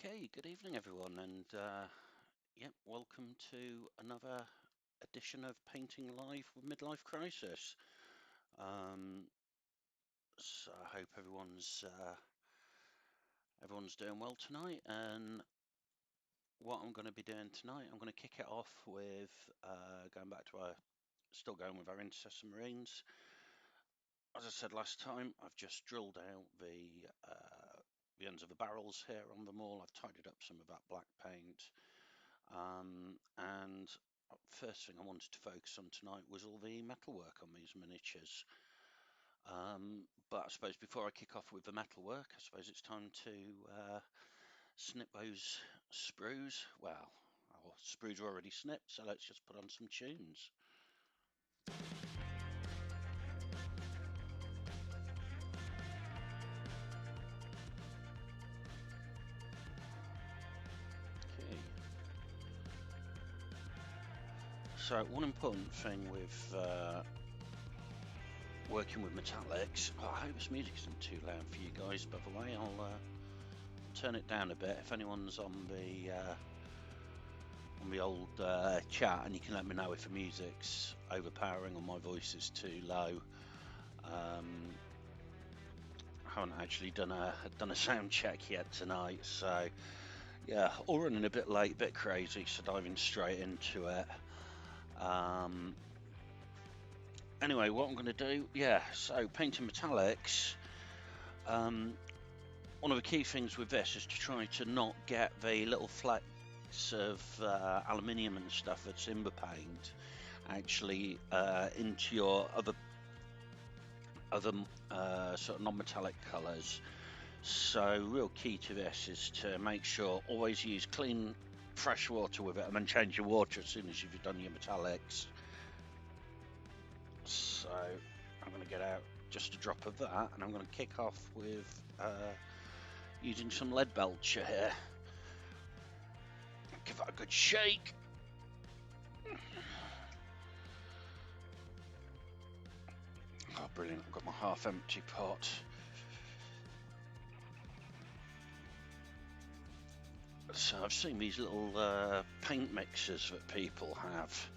Okay, good evening everyone, and yep, welcome to another edition of Painting Live with Midlife Crisis. So I hope everyone's doing well tonight, and what I'm going to be doing tonight, I'm going to kick it off with going back to still going with our Intercessor Marines. As I said last time, I've just drilled out the ends of the barrels here on them all. I've tidied up some of that black paint. And first thing I wanted to focus on tonight was all the metalwork on these miniatures. But I suppose before I kick off with the metalwork, I suppose it's time to snip those sprues. Well, our sprues are already snipped, so let's just put on some tunes. Okay. So one important thing with working with metallics, I hope this music isn't too loud for you guys, by the way. I'll turn it down a bit if anyone's on the old chat, and you can let me know if the music's overpowering or my voice is too low. I haven't actually done a sound check yet tonight, so yeah, all running a bit late, a bit crazy, so diving straight into it. Anyway, what I'm going to do, so painting metallics. One of the key things with this is to try to not get the little flecks of aluminium and stuff that's in the paint actually into your other sort of non-metallic colours. So real key to this is to make sure always use clean fresh water with it, and then change your water as soon as you've done your metallics. So I'm going to get out just a drop of that, and I'm going to kick off with using some lead belcher here. Give that a good shake. Oh, brilliant, I've got my half empty pot. So I've seen these little paint mixers that people have.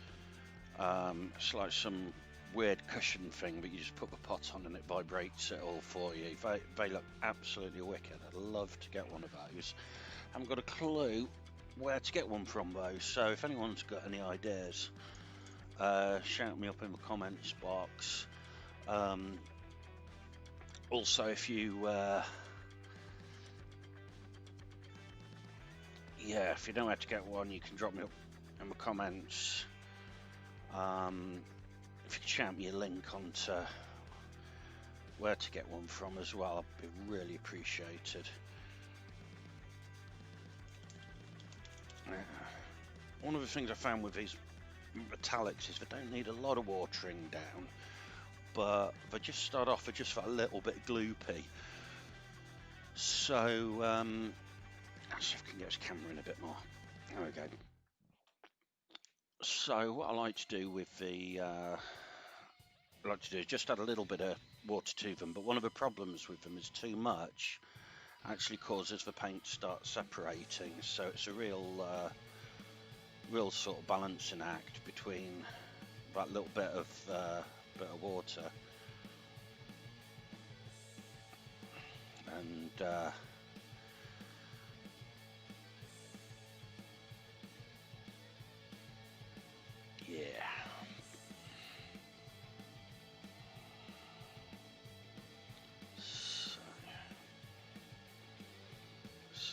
It's like some weird cushion thing, but you just put the pot on and it vibrates it all for you. They look absolutely wicked. I'd love to get one of those. I haven't got a clue where to get one from though, so if anyone's got any ideas, shout me up in the comments box. Also, if you if you know how to get one, you can drop me up in the comments. If you could shout me a link onto where to get one from as well, I'd be really appreciated. One of the things I found with these metallics is they don't need a lot of watering down, but they just start off with just that little bit gloopy. So let's see if I can get this camera in a bit more. There we go. So what I like to do with is just add a little bit of water to them, but one of the problems with them is too much actually causes the paint to start separating, so it's a real sort of balancing act between that little bit of water and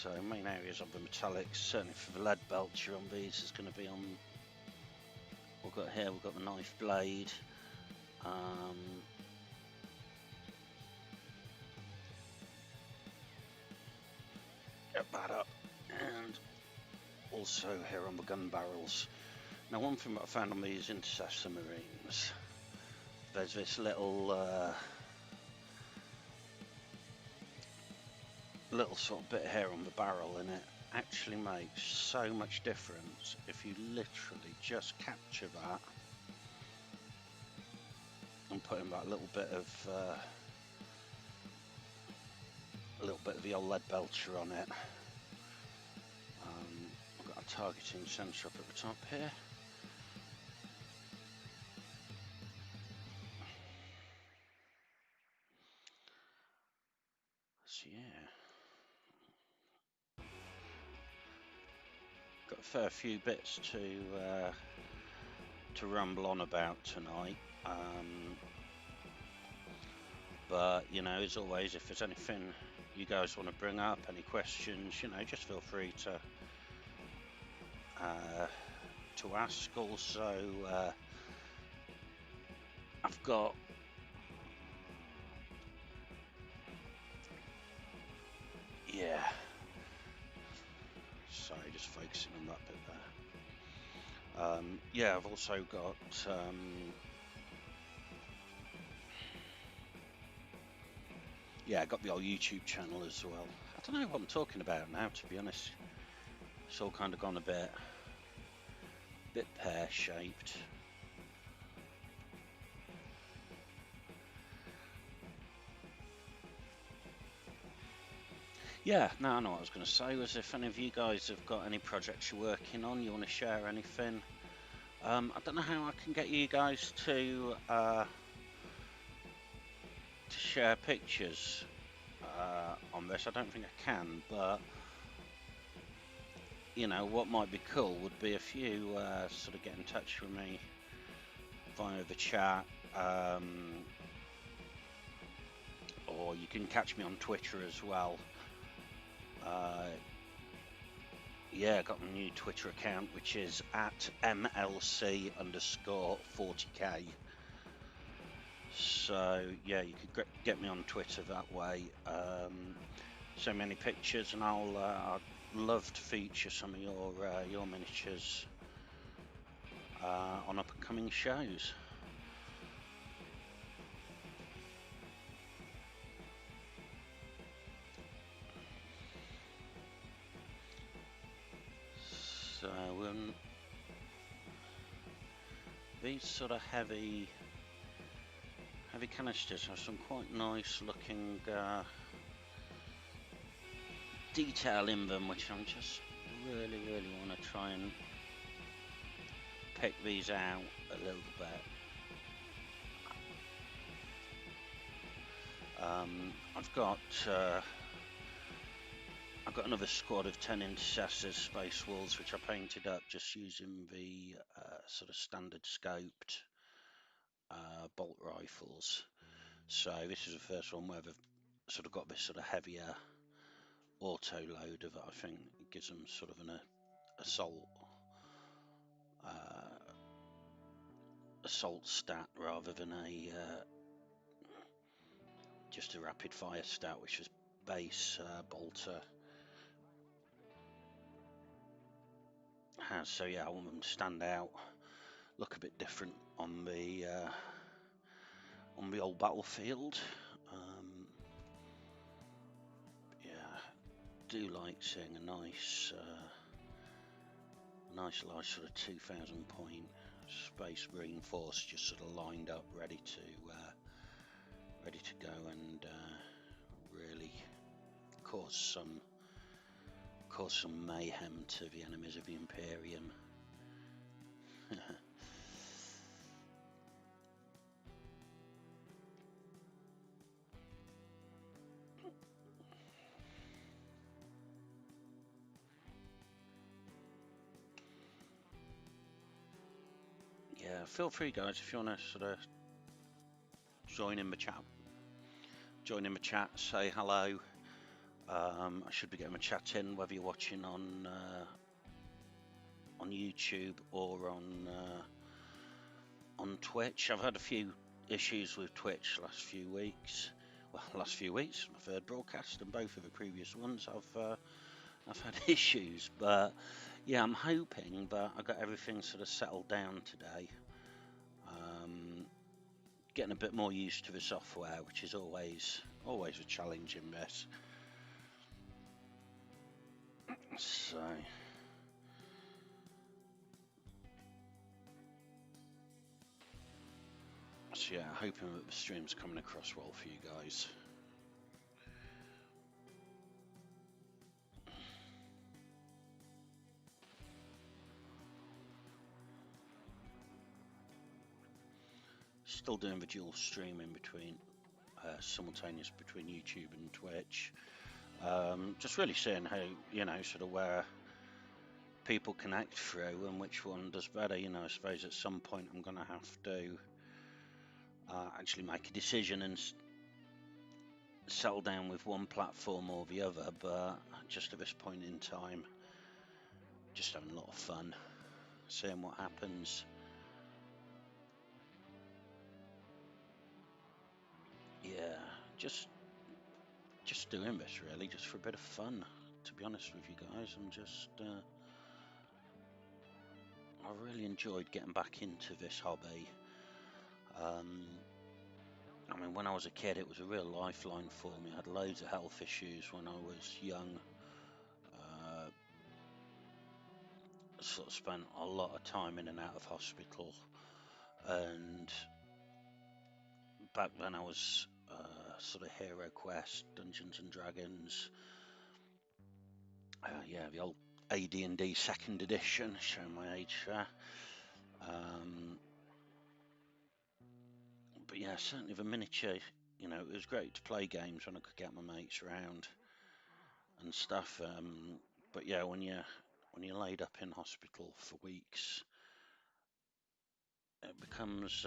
So main areas of the metallics, certainly for the lead belcher on these, is going to be on. We've got the knife blade. Get that up, and also here on the gun barrels. Now, one thing that I found on these Intercessor Marines, there's this little sort of bit here on the barrel, and it actually makes so much difference if you literally just capture that and put in that little bit of the old lead belcher on it. targeting sensor up at the top here. So yeah, got a fair few bits to rumble on about tonight. But you know, as always, if there's anything you guys want to bring up, any questions, you know, just feel free to ask. Also, I've got sorry, just focusing on that bit there. Yeah, I've also got yeah, I got the old YouTube channel as well. I don't know what I'm talking about now, to be honest. It's all kind of gone a bit pear-shaped. Yeah, no, I know what I was going to say was if any of you guys have got any projects you're working on, you want to share anything. I don't know how I can get you guys to share pictures on this. I don't think I can, but you know what might be cool would be if you sort of get in touch with me via the chat, or you can catch me on Twitter as well. Yeah, I got a new Twitter account, which is at MLC_40K. So yeah, you could get me on Twitter that way. So many pictures, and I'd love to feature some of your miniatures on up-and-coming shows. So these sort of heavy canisters have some quite nice looking detail in them, which I'm just really want to try and pick these out a little bit. I've got another squad of 10 Intercessors Space Wolves, which I painted up just using the sort of standard scoped bolt rifles. So this is the first one where they've sort of got this sort of heavier auto loader that I think gives them sort of an assault stat rather than just a rapid fire stat, which is base bolter has. So yeah, I want them to stand out, look a bit different on the old battlefield. Yeah, do like seeing a nice large sort of 2,000 point Space Marine force just sort of lined up, ready to go and really cause some mayhem to the enemies of the Imperium. Yeah, feel free guys if you want to sort of join in the chat, say hello. I should be getting a chat in whether you're watching on YouTube or on Twitch. I've had a few issues with Twitch last few weeks. Well, last few weeks, my third broadcast, and both of the previous ones I've had issues, but yeah, I'm hoping that I got everything sort of settled down today. Getting a bit more used to the software, which is always a challenge in this. So yeah, hoping that the stream's coming across well for you guys. still doing the dual streaming between simultaneous between YouTube and Twitch. Just really seeing how, you know, sort of where people connect through and which one does better. You know, I suppose at some point I'm going to have to actually make a decision and settle down with one platform or the other, but just at this point in time, just having a lot of fun, seeing what happens. Yeah, just doing this really, just for a bit of fun, to be honest with you guys. I'm just I really enjoyed getting back into this hobby. I mean, when I was a kid, it was a real lifeline for me. I had loads of health issues when I was young. Sort of spent a lot of time in and out of hospital, and back then I was sort of Hero Quest, Dungeons and Dragons. Yeah, the old AD&D second edition, showing my age there. But yeah, certainly the miniature, you know, it was great to play games when I could get my mates around and stuff. But yeah, when you're laid up in hospital for weeks, it becomes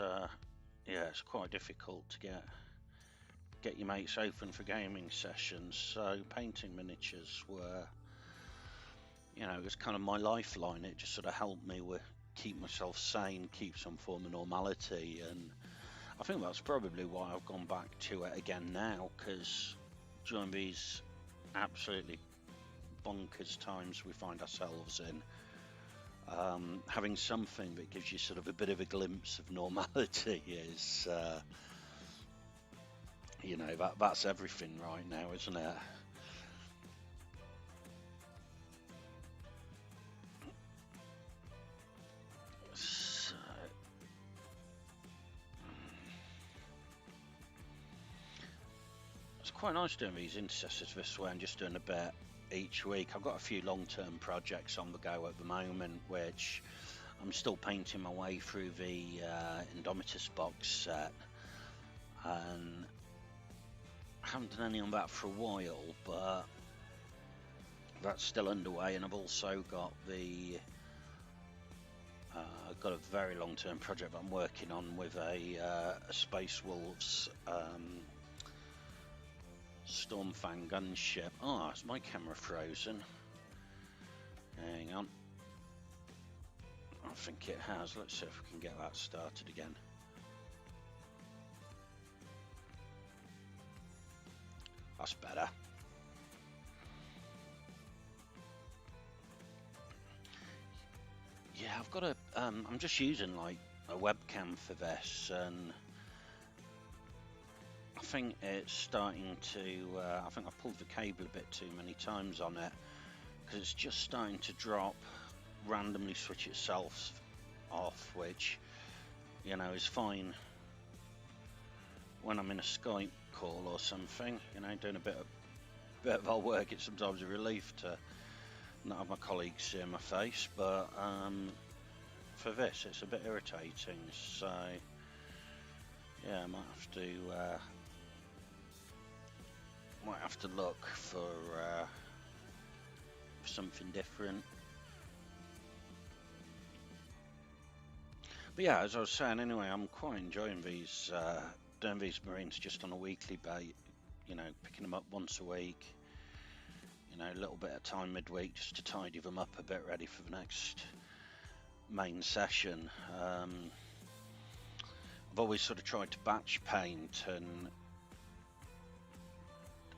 yeah, it's quite difficult to get your mates open for gaming sessions. So painting miniatures were, you know, it was kind of my lifeline. It just sort of helped me keep myself sane, keep some form of normality, and I think that's probably why I've gone back to it again now, because during these absolutely bonkers times we find ourselves in, having something that gives you sort of a bit of a glimpse of normality is, you know, that's everything right now, isn't it? So, it's quite nice doing these intercessors this way and just doing a bit each week. I've got a few long-term projects on the go at the moment, which I'm still painting my way through the Indomitus box set, and I haven't done any on that for a while, but that's still underway. And I've also got I've got a very long-term project that I'm working on with a Space Wolves Stormfang gunship. Oh, is my camera frozen? Hang on. I think it has. Let's see if we can get that started again. That's better. Yeah, I've got a. I'm just using like a webcam for this, and I think it's starting to. I think I've pulled the cable a bit too many times on it, because it's just starting to drop, randomly switch itself off, which, you know, is fine when I'm in a Skype call or something. You know, doing a bit of our work. It's sometimes a relief to not have my colleagues see my face, but for this it's a bit irritating, so yeah, I might have to look for something different. But yeah, as I was saying anyway, I'm quite enjoying these doing these Marines just on a weekly basis, you know, picking them up once a week. You know, a little bit of time midweek just to tidy them up a bit, ready for the next main session. I've always sort of tried to batch paint, and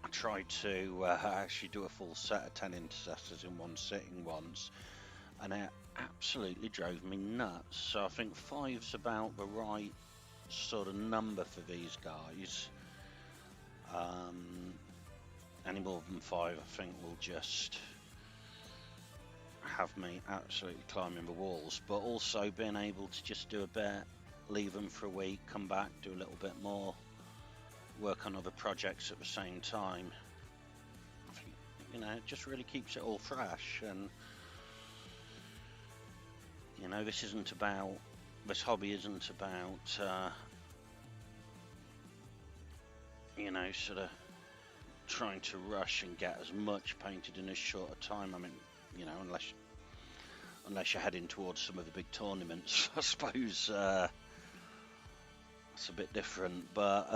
I tried to actually do a full set of 10 intercessors in one sitting once, and it absolutely drove me nuts. So I think 5's about the right sort of number for these guys. Any more than 5, I think, will just have me absolutely climbing the walls. But also being able to just do a bit, leave them for a week, come back, do a little bit more, work on other projects at the same time. I think, you know, it just really keeps it all fresh. And you know, this hobby isn't about you know, sort of trying to rush and get as much painted in as short a time. I mean, you know, unless you're heading towards some of the big tournaments, I suppose it's a bit different. But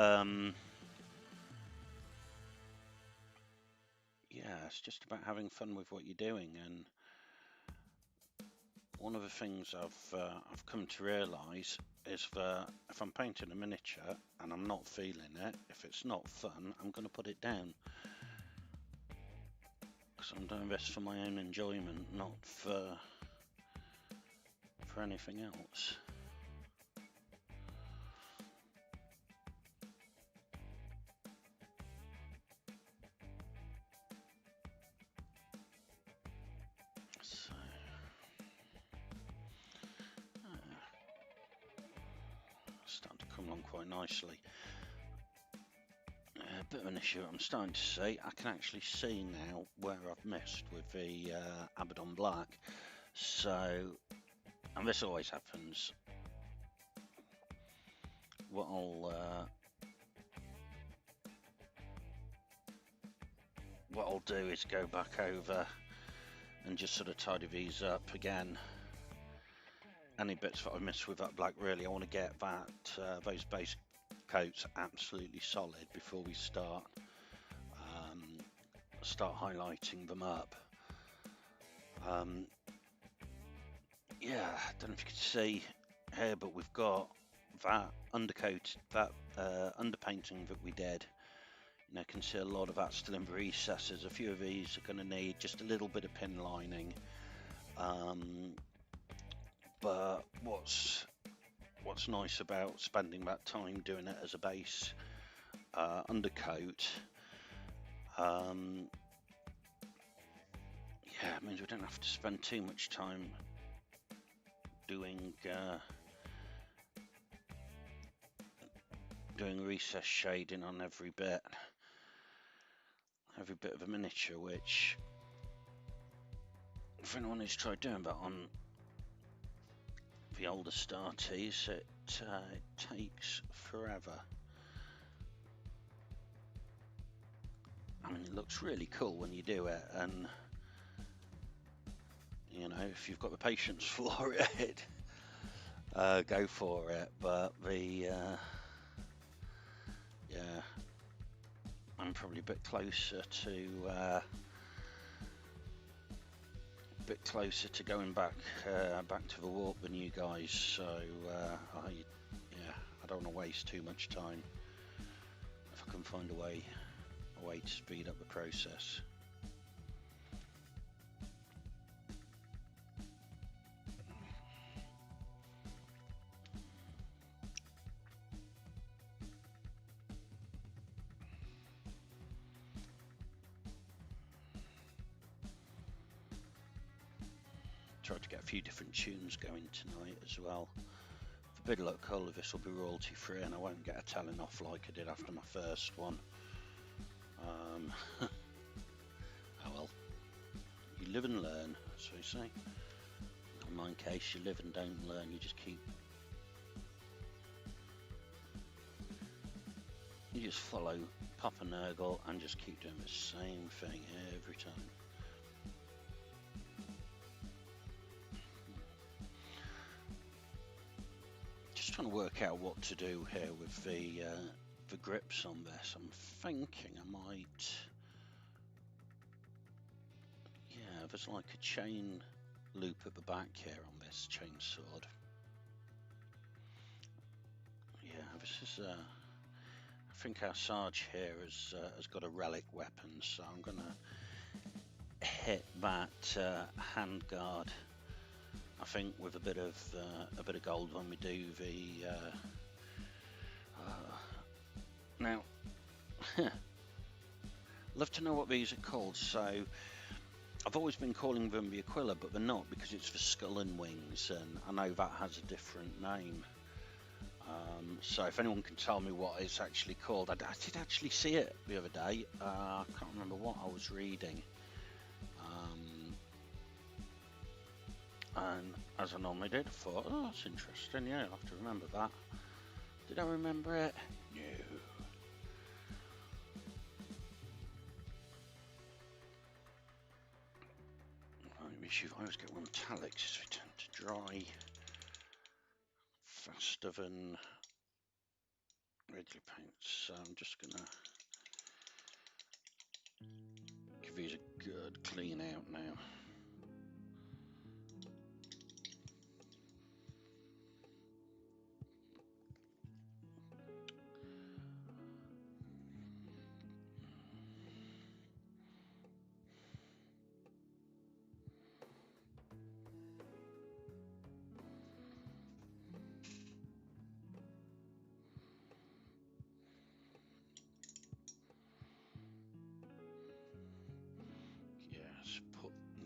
yeah, it's just about having fun with what you're doing. And one of the things I've come to realise is that if I'm painting a miniature and I'm not feeling it, if it's not fun, I'm going to put it down. Because I'm doing this for my own enjoyment, not for anything else. So, starting to come along quite nicely. A bit of an issue I'm starting to see. I can actually see now where I've missed with the Abaddon Black. So, and this always happens. What I'll do is go back over and just sort of tidy these up again. Any bits that I missed with that black, really, I want to get that those base coats absolutely solid before we start highlighting them up. Yeah, I don't know if you can see here, but we've got that undercoat, that underpainting that we did. You know, can see a lot of that still in the recesses. A few of these are going to need just a little bit of pin lining. But what's nice about spending that time doing it as a base undercoat, yeah, it means we don't have to spend too much time doing recess shading on every bit of a miniature, which, if anyone who's tried doing that on the older starties, it takes forever. I mean, it looks really cool when you do it, and you know, if you've got the patience for it, go for it. But yeah, I'm probably a bit closer to going back to the warp than you guys. So I don't want to waste too much time. If I can find a way to speed up the process. Tried to get a few different tunes going tonight as well. For a bit of luck, all of this will be royalty free, and I won't get a telling off like I did after my first one. Oh well, you live and learn, as we say. In my case, you live and don't learn, you just follow Papa Nurgle and just keep doing the same thing every time. Just trying to work out what to do here with the grips on this. I'm thinking I might, yeah, there's like a chain loop at the back here on this chain sword. Yeah, this is I think our Sarge here has got a relic weapon, so I'm gonna hit that handguard, I think, with a bit of gold when we do the now. Love to know what these are called. So I've always been calling them the Aquila, but they're not, because it's the skull and wings, and I know that has a different name. So if anyone can tell me what it's actually called, I did actually see it the other day. I can't remember what I was reading. And as I normally did, I thought, oh, that's interesting, yeah, I'll have to remember that. Did I remember it? No. issue I always get with metallics is they tend to dry faster than regular paints. So I'm just gonna give these a good clean out now.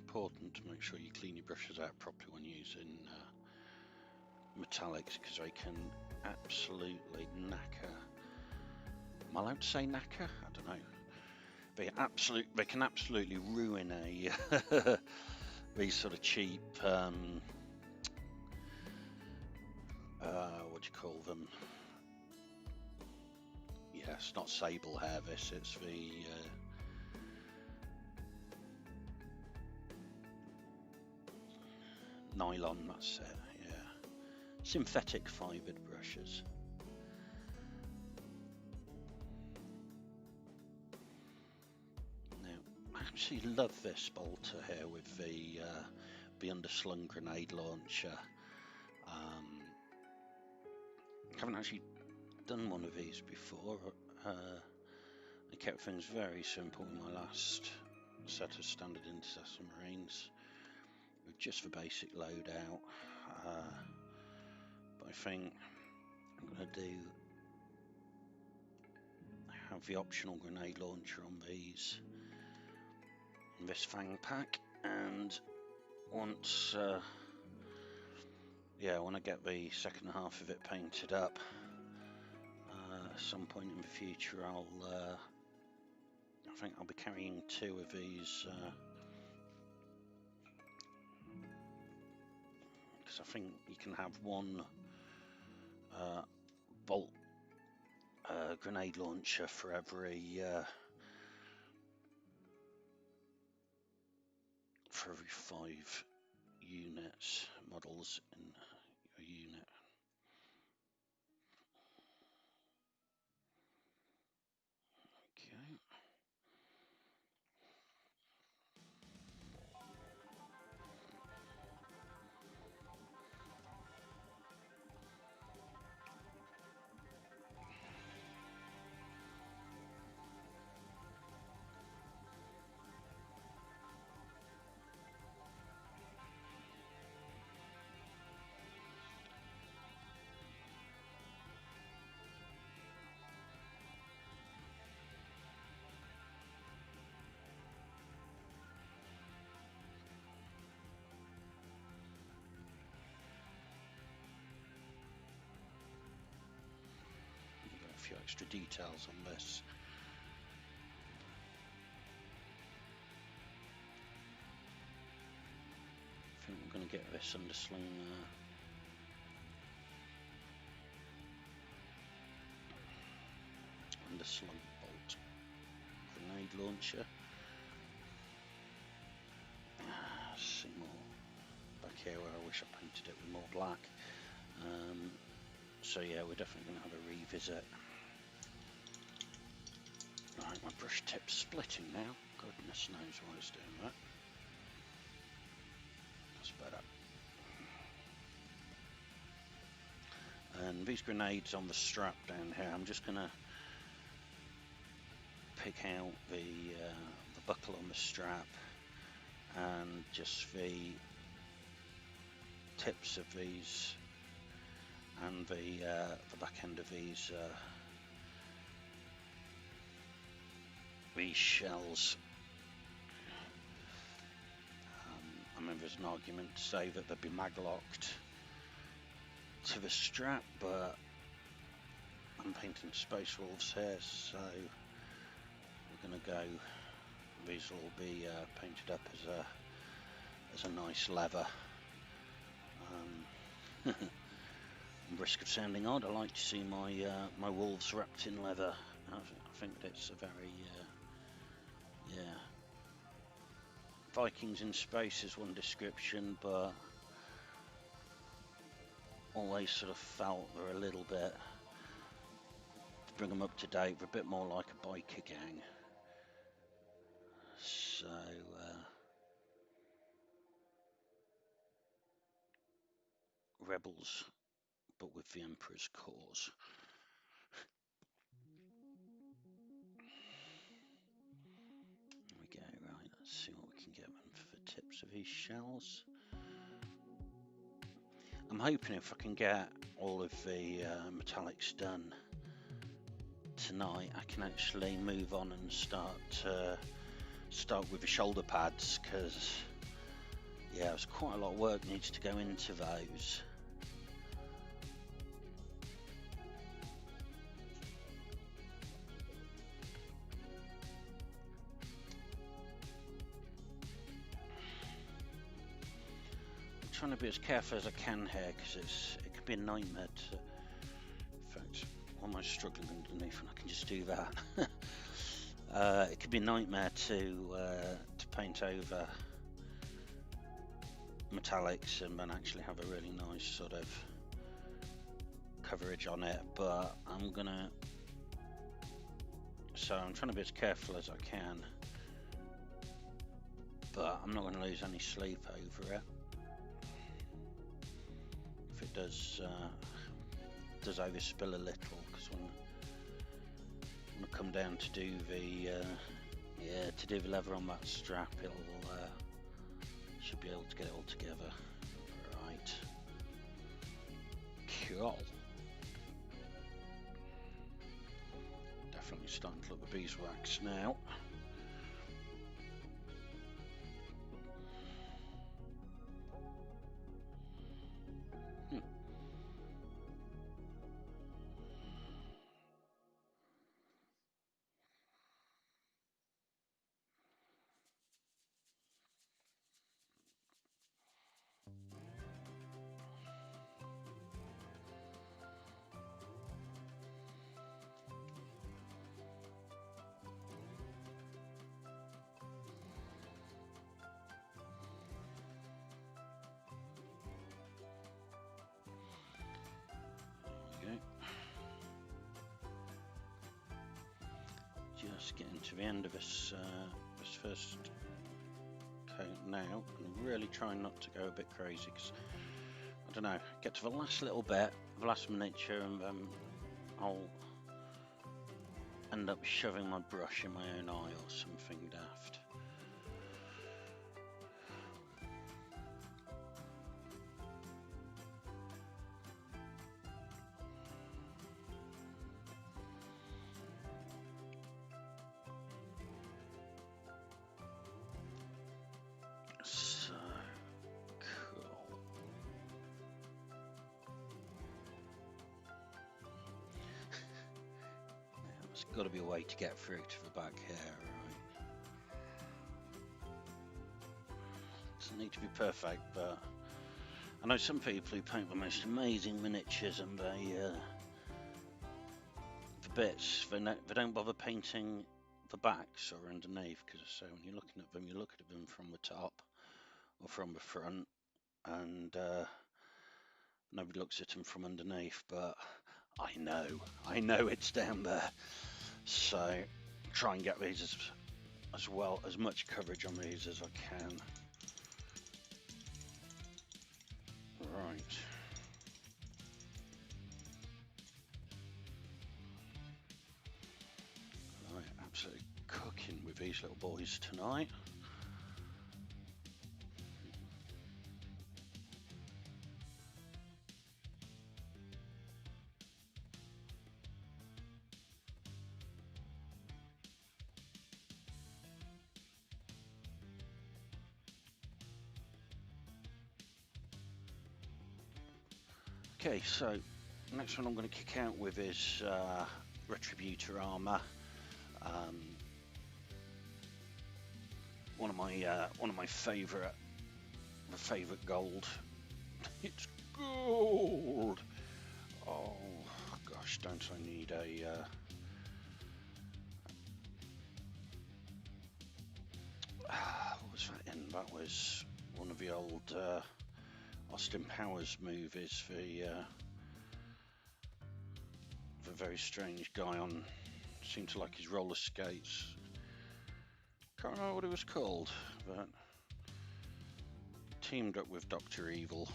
Important to make sure you clean your brushes out properly when using metallics, because they can absolutely knacker. Am I allowed to say knacker? I don't know. They can absolutely ruin a these sort of cheap what do you call them? Yeah, it's not sable hair. It's the nylon, that's it, yeah. Synthetic fibred brushes. Now, I actually love this bolter here with the underslung grenade launcher. I haven't actually done one of these before. I kept things very simple in my last set of standard Intercessor Marines, with just the basic loadout, but I think I'm going to have the optional grenade launcher on these in this fang pack, and once when I get the second half of it painted up at some point in the future, I think I'll be carrying 2 of these, because I think you can have one bolt grenade launcher for every 5 units models in your unit. Okay. A few extra details on this. I think we're going to get this underslung bolt grenade launcher. See more back here where I wish I painted it with more black. So yeah, we're definitely going to have a revisit. Right, my brush tip's splitting now. Goodness knows why it's doing that. That's better. And these grenades on the strap down here, I'm just going to pick out the buckle on the strap and just the tips of these and the back end of these shells. I mean, there's an argument to say that they'd be mag-locked to the strap, but I'm painting Space Wolves here, so we're going to go. These will all be painted up as a nice leather. Risk of sounding odd, I like to see my wolves wrapped in leather. I think that's a very Vikings in space is one description, but always sort of felt they're a little bit, to bring them up to date, they're a bit more like a biker gang. So rebels, but with the Emperor's cause. There we go, right, let's see what we can get them for the tips of these shells. I'm hoping if I can get all of the metallics done tonight, I can actually move on and start with the shoulder pads, because yeah, there's quite a lot of work needs to go into those. I'm trying to be as careful as I can here, because it can be a nightmare to, in fact, almost struggling underneath, and I can just do that. It could be a nightmare to paint over metallics and then actually have a really nice sort of coverage on it, but I'm trying to be as careful as I can, but I'm not going to lose any sleep over it. If it does overspill a little, because when I come down to do the leather on that strap, it'll should be able to get it all together. Right, cool. Definitely starting to look the beeswax now. Just getting to the end of this first coat now, and really trying not to go a bit crazy, because I don't know, get to the last little bit, the last miniature, and I'll end up shoving my brush in my own eye or something daft. Got to be a way to get through to the back here, right? Doesn't need to be perfect, but I know some people who paint the most amazing miniatures, and the bits they don't bother painting the backs or underneath, because so when you're looking at them, you look at them from the top or from the front, and nobody looks at them from underneath. But I know it's down there. So try and get these as much coverage on these as I can. Right. Right, absolutely cooking with these little boys tonight. Okay, so next one I'm going to kick out with is Retributor armor. One of my favorite gold. It's gold. Oh gosh, don't I need a what was that in that was one of the old Austin Powers movies. The very strange guy on, seemed to like his roller skates. Can't remember what it was called, but teamed up with Dr. Evil.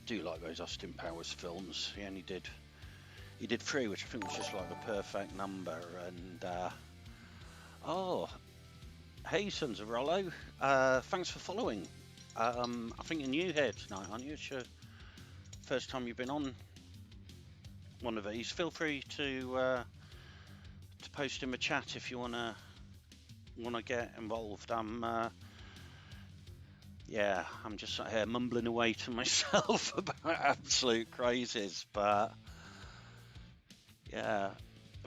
Do like those Austin Powers films. He did 3, which I think was just like the perfect number. And oh, hey, Sons of Rollo, thanks for following. I think you're new here tonight, aren't you? It's your first time you've been on one of these. Feel free to post in the chat if you wanna get involved. Yeah, I'm just sat here mumbling away to myself about absolute crazes, but yeah,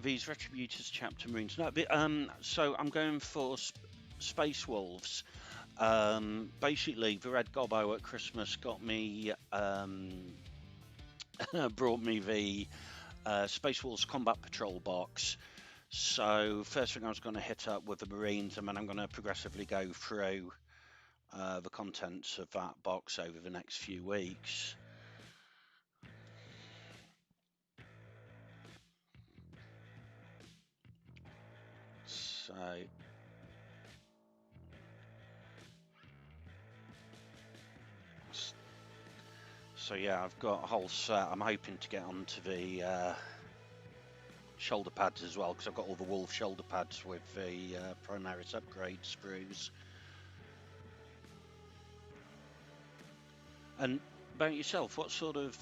these Retributors chapter Marines. No, but, so I'm going for Space Wolves. Basically, the Red Gobbo at Christmas got me, brought me the Space Wolves Combat Patrol box. So first thing I was going to hit up with the Marines, and then I'm going to progressively go through the contents of that box over the next few weeks. So yeah, I've got a whole set. I'm hoping to get onto the shoulder pads as well, because I've got all the Wolf shoulder pads with the Primaris upgrade sprues. And about yourself, what sort of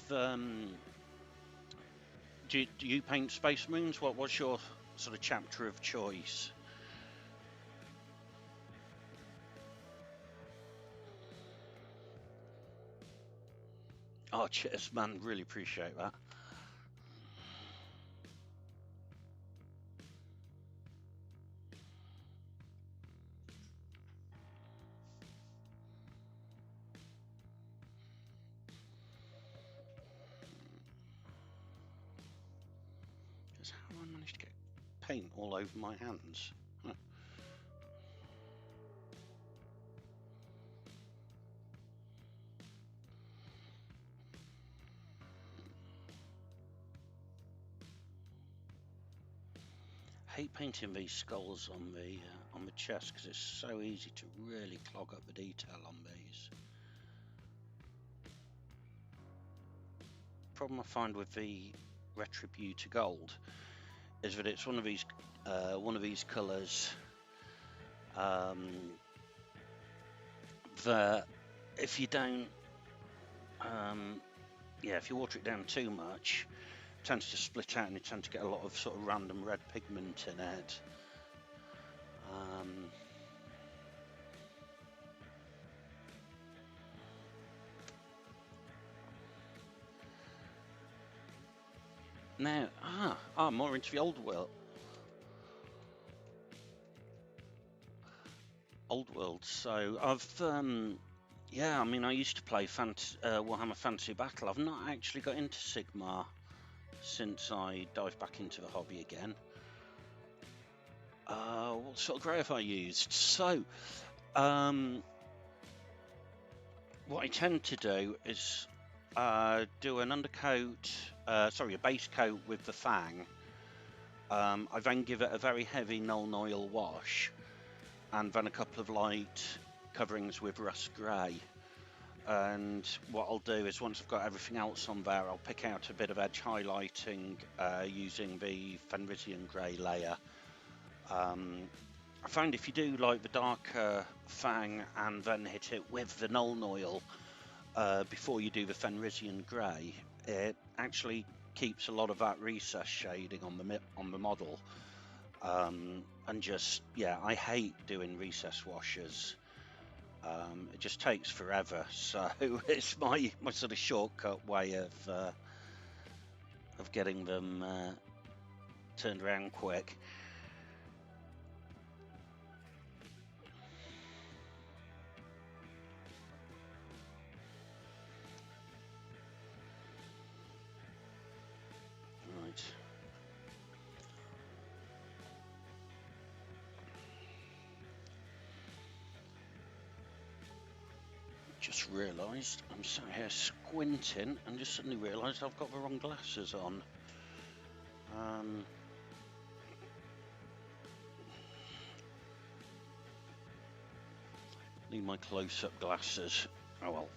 do you paint Space Marines? What's your sort of chapter of choice? Oh, cheers, man. Really appreciate that. Because how have I managed to get paint all over my hands? Huh. Hate painting these skulls on the chest, because it's so easy to really clog up the detail on these. Problem I find with the Retributor Gold is that it's one of these colours that if you don't, if you water it down too much, it tends to split out and you tend to get a lot of sort of random red pigment in it. Now, I'm more into the old world. So I've, I mean, I used to play Warhammer Fantasy Battle. I've not actually got into Sigmar since I dived back into the hobby again. What sort of grey have I used? So, what I tend to do is do an undercoat, a base coat with the Fang. I then give it a very heavy Nuln Oil wash, and then a couple of light coverings with rust grey. And what I'll do is, once I've got everything else on there, I'll pick out a bit of edge highlighting using the Fenrisian grey layer. I find if you do like the darker Fang and then hit it with the Nuln Oil before you do the Fenrisian grey, it actually keeps a lot of that recess shading on the model. And just, I hate doing recess washes. It just takes forever, so it's my sort of shortcut way of getting them turned around quick. Right. Just realised I'm sat here squinting and just suddenly realised I've got the wrong glasses on. Need my close-up glasses. Oh well.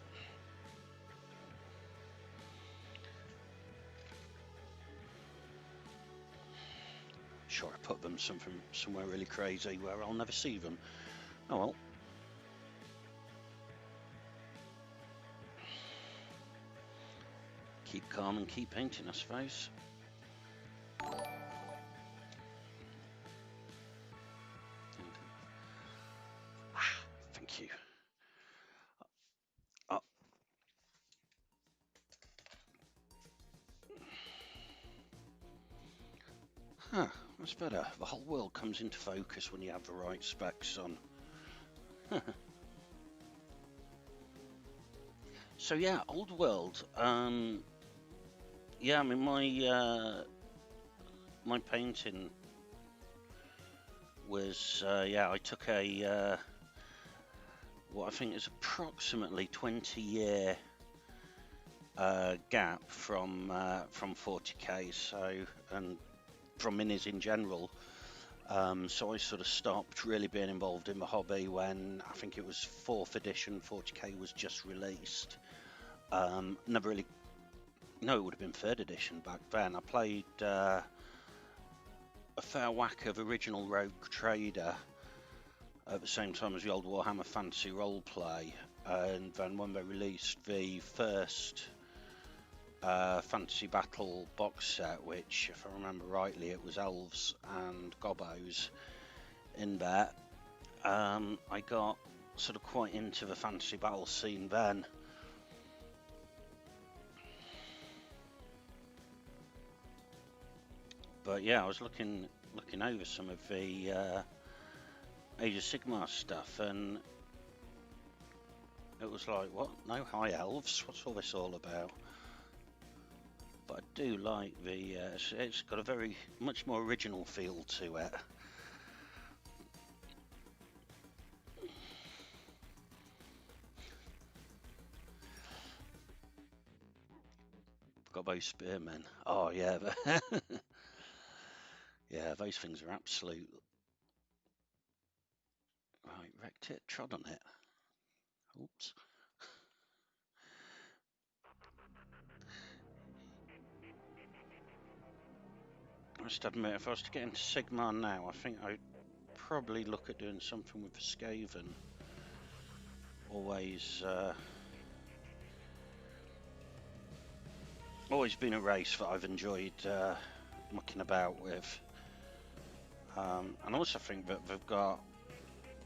Sure, I put them somewhere really crazy where I'll never see them. Oh well. Keep calm and keep painting, I suppose. Thank you. Huh, that's better. The whole world comes into focus when you have the right specs on. So yeah, old world. Yeah, I mean my painting was I took a what I think is approximately 20-year gap from 40k, so, and from minis in general. So I sort of stopped really being involved in the hobby when I think it was 4th edition 40k was just released. Never really, no, it would have been 3rd edition back then. I played a fair whack of original Rogue Trader at the same time as the old Warhammer Fantasy Roleplay, and then when they released the first Fantasy Battle box set, which, if I remember rightly, it was elves and gobos in there, I got sort of quite into the Fantasy Battle scene then. But yeah, I was looking over some of the Age of Sigmar stuff, and it was like, what? No high elves? What's all this all about? But I do like the it's got a very much more original feel to it. Got those spearmen. Oh yeah, yeah, those things are absolute. Right, wrecked it, trod on it. Oops. I must admit, if I was to get into Sigmar now, I think I'd probably look at doing something with the Skaven. Always been a race that I've enjoyed mucking about with. And also think that they've got,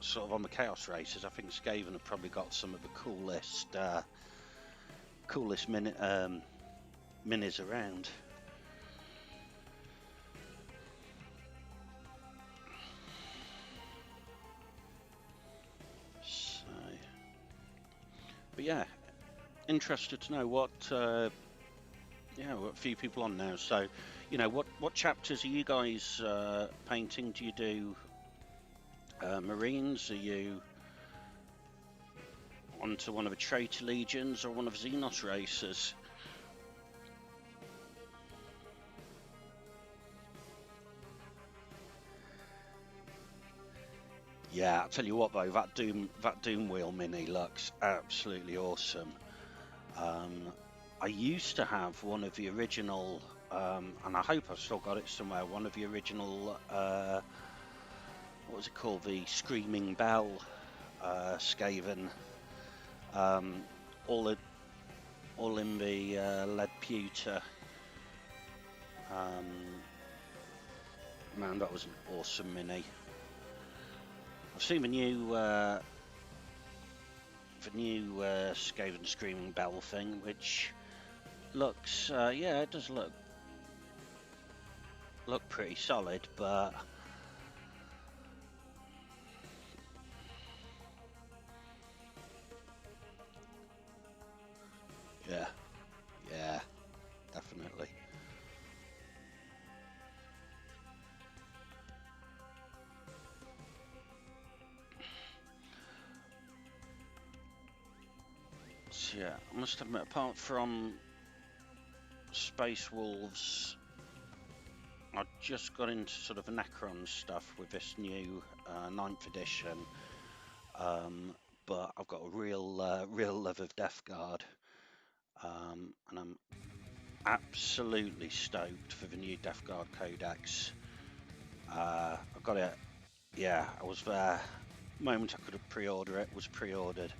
sort of on the Chaos races, I think Skaven have probably got some of the coolest minis around. So, but yeah, interested to know what what a few people on now. So, you know, what chapters are you guys painting? Do you do Marines? Are you onto one of the Traitor Legions or one of the Xenos races? Yeah, I'll tell you what though, that Doom Wheel mini looks absolutely awesome. I used to have one of the original, and I hope I've still got it somewhere, one of the original, what was it called, the Screaming Bell Skaven, all in the lead pewter. Man, that was an awesome mini. I've seen the new Skaven Screaming Bell thing, which looks, yeah, it does look pretty solid, but yeah, definitely. So yeah, I must admit, apart from Space Wolves, I just got into sort of Necron stuff with this new 9th edition, but I've got a real love of Death Guard, and I'm absolutely stoked for the new Death Guard Codex. I got it, yeah, I was there. The moment I could pre-order it was pre-ordered,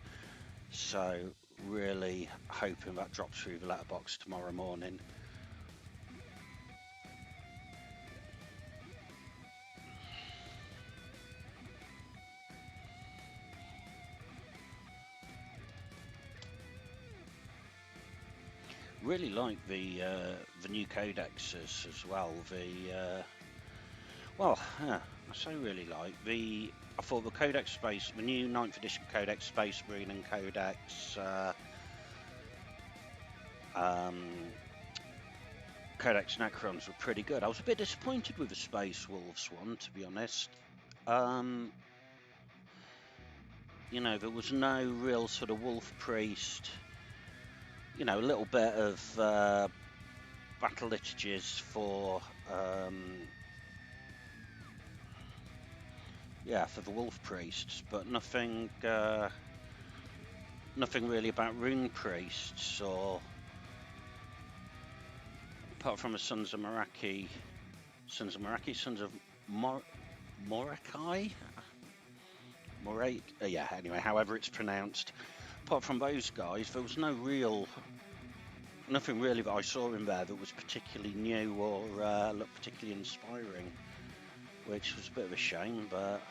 so really hoping that drops through the letterbox tomorrow morning. Really like the new codexes as well. Well, yeah, I say really like I thought the Codex Space, the new 9th edition Codex Space Marine and Codex Codex Necrons were pretty good. I was a bit disappointed with the Space Wolves one, to be honest. You know, there was no real sort of Wolf Priest. You know, a little bit of battle liturgies for for the Wolf Priests, but nothing really about Rune Priests, or apart from the Sons of Morakai, Sons of Morakai? Yeah, anyway, however it's pronounced. Apart from those guys, there was nothing really that I saw in there that was particularly new or looked particularly inspiring, which was a bit of a shame, but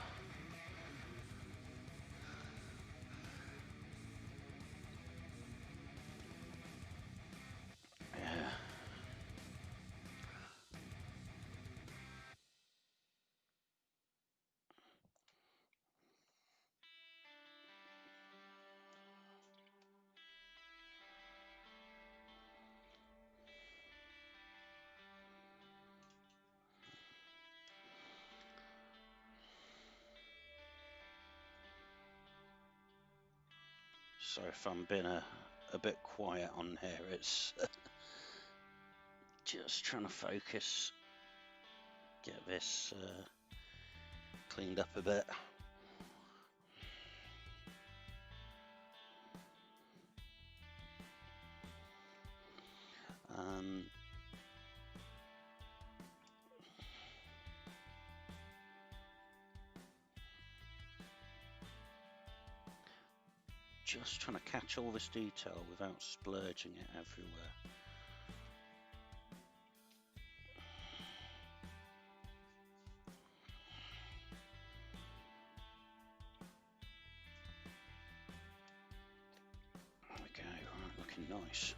yeah. So if I'm being a bit quiet on here, it's just trying to focus, get this cleaned up a bit. Just trying to catch all this detail without splurging it everywhere. Okay, right, looking nice.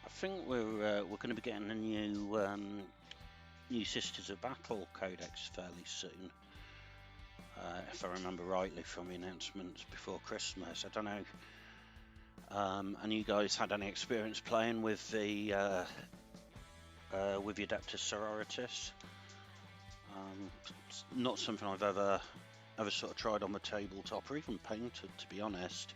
I think we're going to be getting a new Sisters of Battle Codex fairly soon, if I remember rightly from the announcements before Christmas. I don't know. And you guys had any experience playing with the Adeptus Sororitas? It's not something I've ever sort of tried on the tabletop or even painted, to be honest.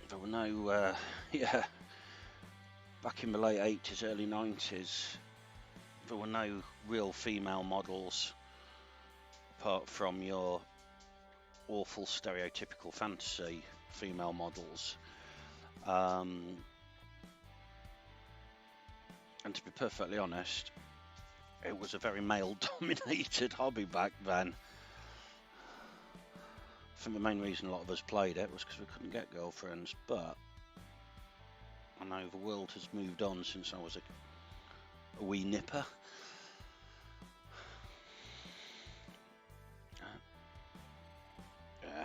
There were no, back in the late 80s, early 90s, there were no real female models apart from your awful stereotypical fantasy female models. And to be perfectly honest, it was a very male-dominated hobby back then. I think the main reason a lot of us played it was because we couldn't get girlfriends, but I know the world has moved on since I was a wee nipper. Yeah.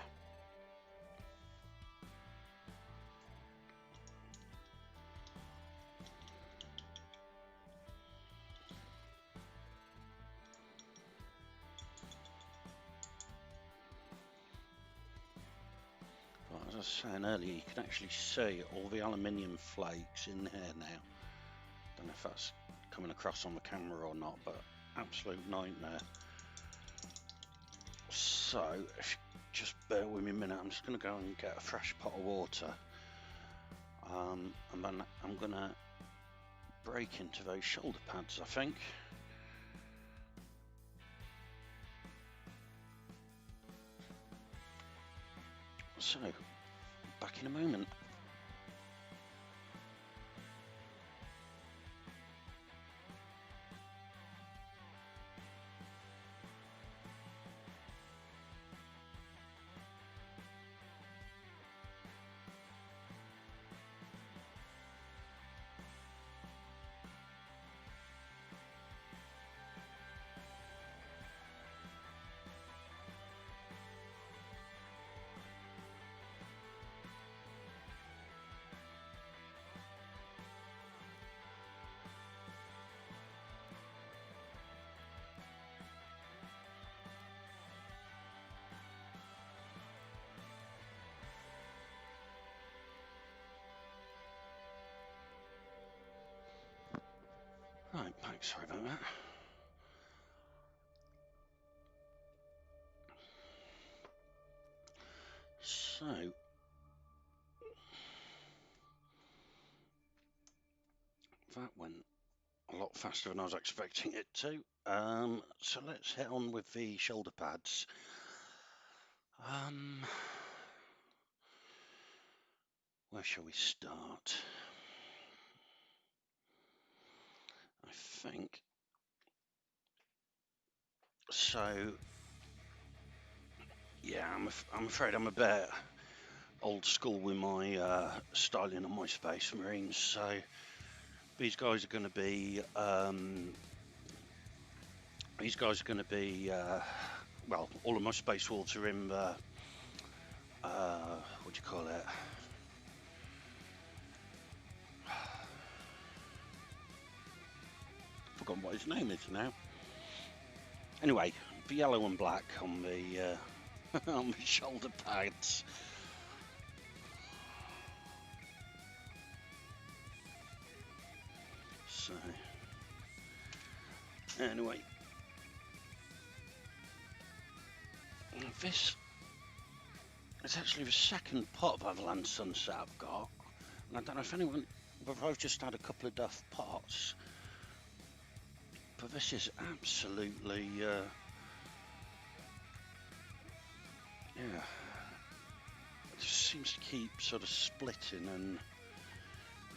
as I was saying earlier, you can actually see all the aluminium flakes in here now. Don't know if that's coming across on the camera or not, but absolute nightmare. So, if you just bear with me a minute, I'm just going to go and get a fresh pot of water. And then I'm going to break into those shoulder pads, I think. So, back in a moment. Right, back, sorry about that. So, that went a lot faster than I was expecting it to. So let's hit on with the shoulder pads. Where shall we start? I think so. Yeah, I'm afraid I'm a bit old school with my styling on my Space Marines. So these guys are going to be well, all of my Space Wolves are in the what do you call it? Forgotten what his name is now. Anyway, the yellow and black on the on the shoulder pads. So anyway, this is actually the second pot of Avalanche Sunset I've got, and I don't know if anyone, whether I've just had a couple of duff pots, but this is absolutely yeah, it just seems to keep sort of splitting and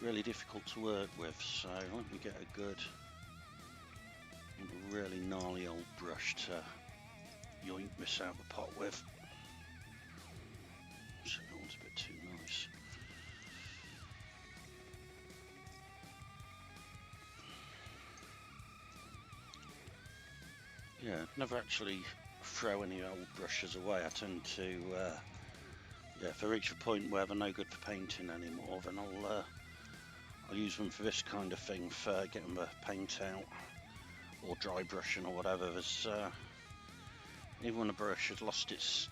really difficult to work with. So let me get a good, really gnarly old brush to yoink this out the pot with. So that one's a bit too nice. Yeah, never actually throw any old brushes away. I tend to, yeah, if I reach a point where they're no good for painting anymore, then I'll use them for this kind of thing, for getting the paint out or dry brushing or whatever. There's even when a brush has lost its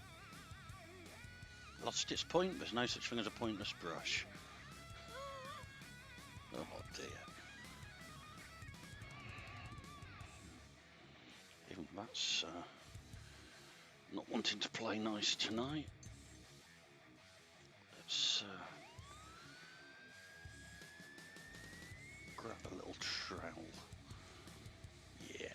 point, there's no such thing as a pointless brush. Oh dear. Even that's not wanting to play nice tonight. Let's grab a little trowel. Yeah.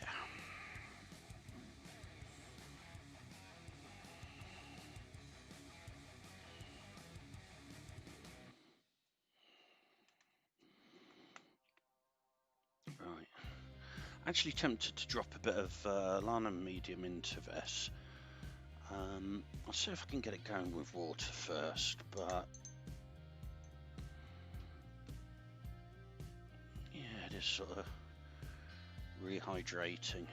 Right. Actually tempted to drop a bit of lana medium into this. I'll see if I can get it going with water first, but yeah, it is sort of rehydrating.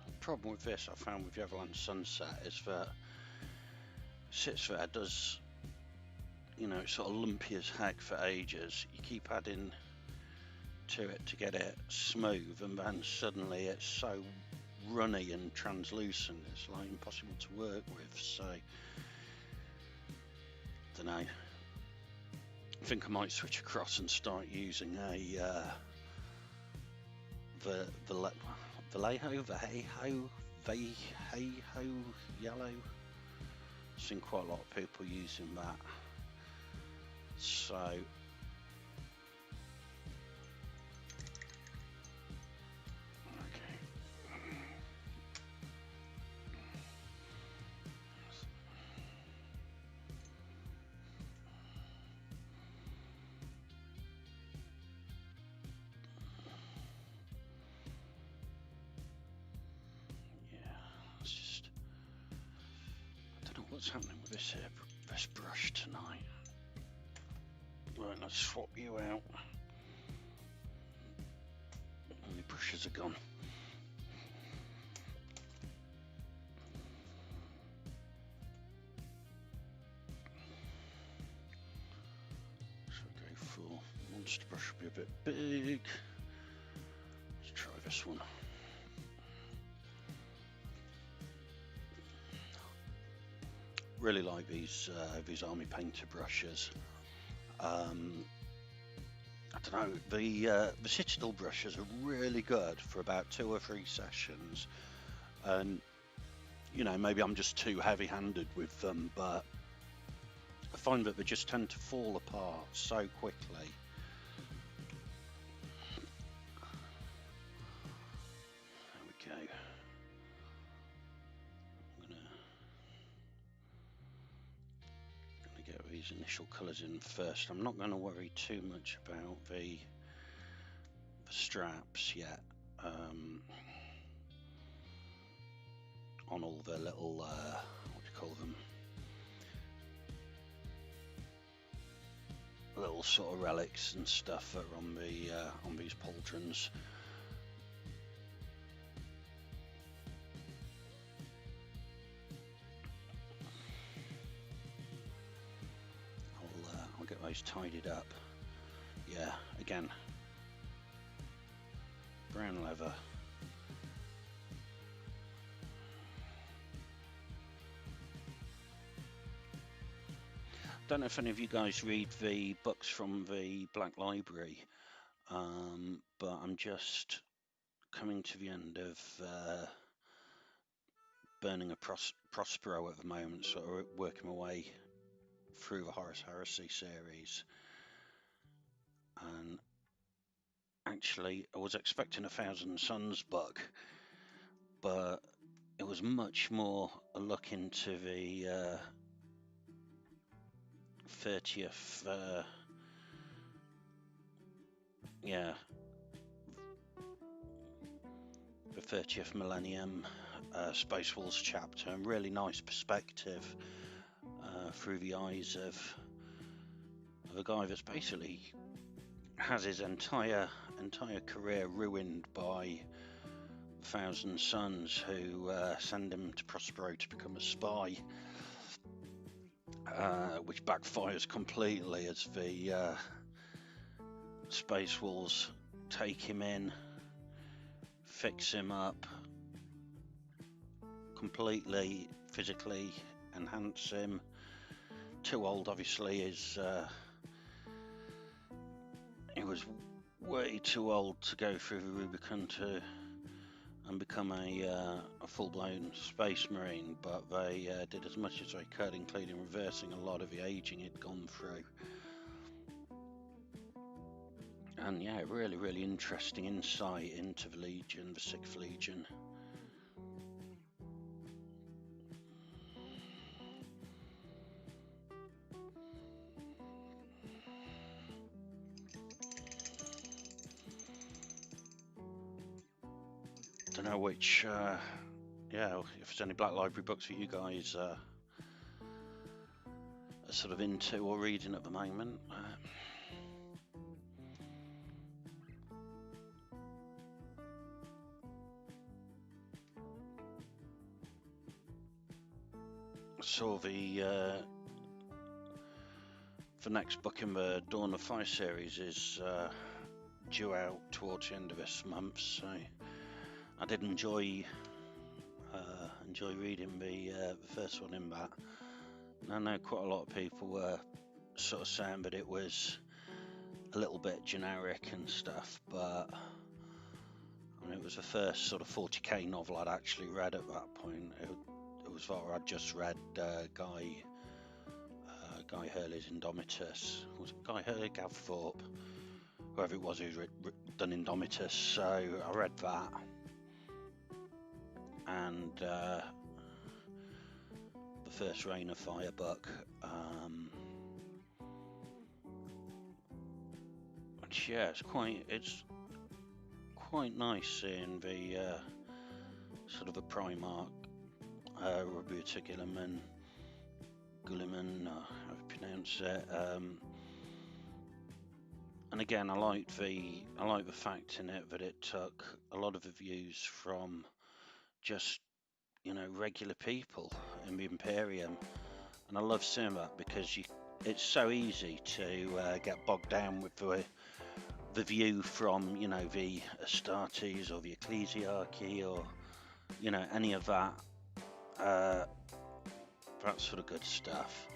The problem with this, I found with the Avalanche Sunset, is that it sits there, does, you know, it's sort of lumpy as heck for ages. You keep adding to it to get it smooth, and then suddenly it's so runny and translucent. It's like impossible to work with. So, don't know. I think I might switch across and start using a Vallejo yellow. I've seen quite a lot of people using that. So what's happening with this brush tonight? Right, let's swap you out. All the brushes are gone. So go for monster brush, will be a bit big. Let's try this one. Really like these army painter brushes. I don't know, the Citadel brushes are really good for about 2 or 3 sessions, and you know, maybe I'm just too heavy-handed with them, but I find that they just tend to fall apart so quickly. There we go. Get these initial colours in first. I'm not going to worry too much about the straps yet, on all the little what do you call them, little sort of relics and stuff that are on these pauldrons. I'll get those tidied up. Yeah, again, brown leather. Don't know if any of you guys read the books from the Black Library, but I'm just coming to the end of Burning a Prospero at the moment, so we're working my way through the Horus Heresy series. And actually, I was expecting a Thousand Suns book, but it was much more a look into the 30th, the 30th millennium Space Wars chapter, and really nice perspective through the eyes of a guy that's basically has his entire career ruined by Thousand Suns, who send him to Prospero to become a spy, which backfires completely as the Space Wolves take him in, fix him up, completely physically enhance him. Too old, obviously, he was way too old to go through the Rubicon and become a full-blown Space Marine, but they did as much as they could, including reversing a lot of the aging he'd gone through. And yeah, really interesting insight into the Legion, the 6th Legion. Don't know which, if there's any Black Library books that you guys are sort of into or reading at the moment. Saw the next book in the Dawn of Fire series is due out towards the end of this month, so I did enjoy enjoy reading the first one in that. And I know quite a lot of people were sort of saying that it was a little bit generic and stuff, but I mean, it was the first sort of 40k novel I'd actually read at that point. It was what I'd just read Guy Hurley's Indomitus. Was it Guy Hurley, Gav Thorpe, whoever it was who's done Indomitus? So I read that, and the first Reign of Fire book. Which, yeah, it's quite nice seeing the sort of a Primarch, Roberta Gilliman, how you pronounce it. And again, I like the fact in it that it took a lot of the views from just, you know, regular people in the Imperium, and I love seeing that because it's so easy to get bogged down with the view from, you know, the Astartes or the Ecclesiarchy or, you know, any of that sort of good stuff.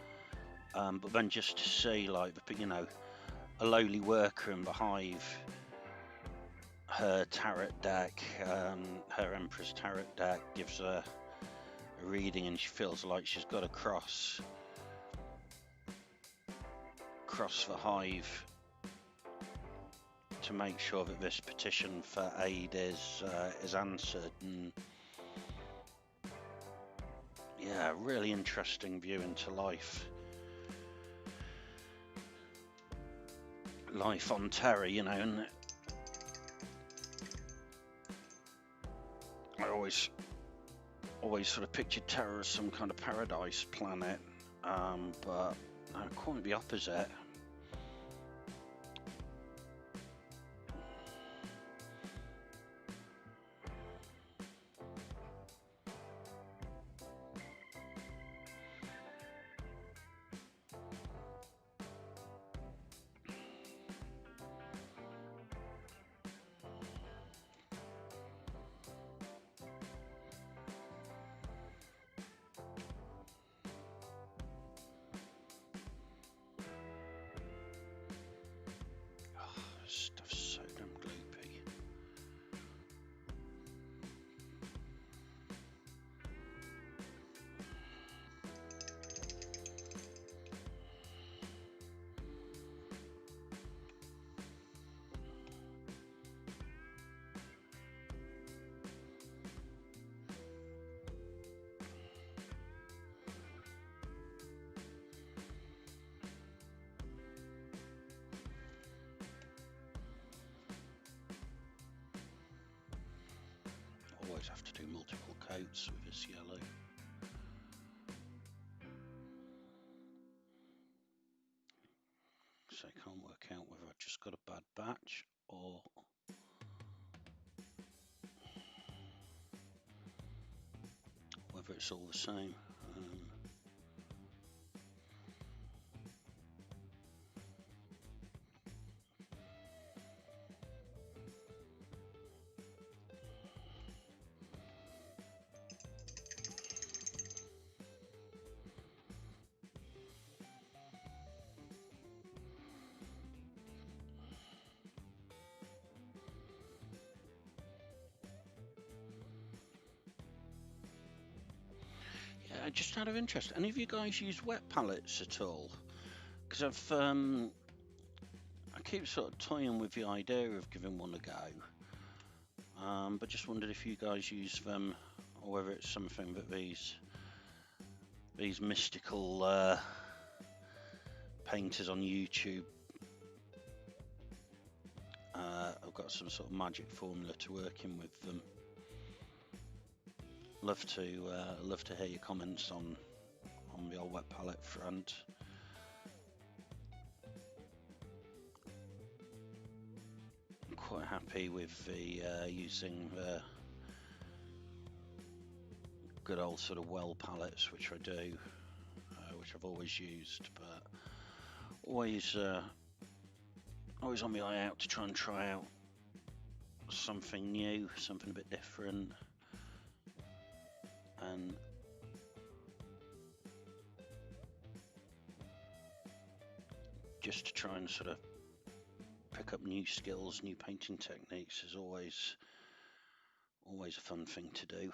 But then just to see, like, you know, a lowly worker in the Hive, her tarot deck, her Emperor's tarot deck gives her a reading, and she feels like she's got to cross the Hive to make sure that this petition for aid is answered. And yeah, really interesting view into life on Terra, you know. And I always sort of pictured Terra as some kind of paradise planet, but no, quite the opposite. Stuff's so damn gloopy. Always have to do multiple coats with this yellow. So I can't work out whether I've just got a bad batch or whether it's all the same. Yeah, just out of interest, any of you guys use wet palettes at all? Because I keep sort of toying with the idea of giving one a go, but just wondered if you guys use them, or whether it's something that these mystical painters on YouTube have got some sort of magic formula to working with them. Love to hear your comments on the old wet palette front. I'm quite happy with the using the good old sort of well palettes, which I do, which I've always used, but always on the eye out to try out something new, something a bit different. then just to try and sort of pick up new skills, new painting techniques is always a fun thing to do.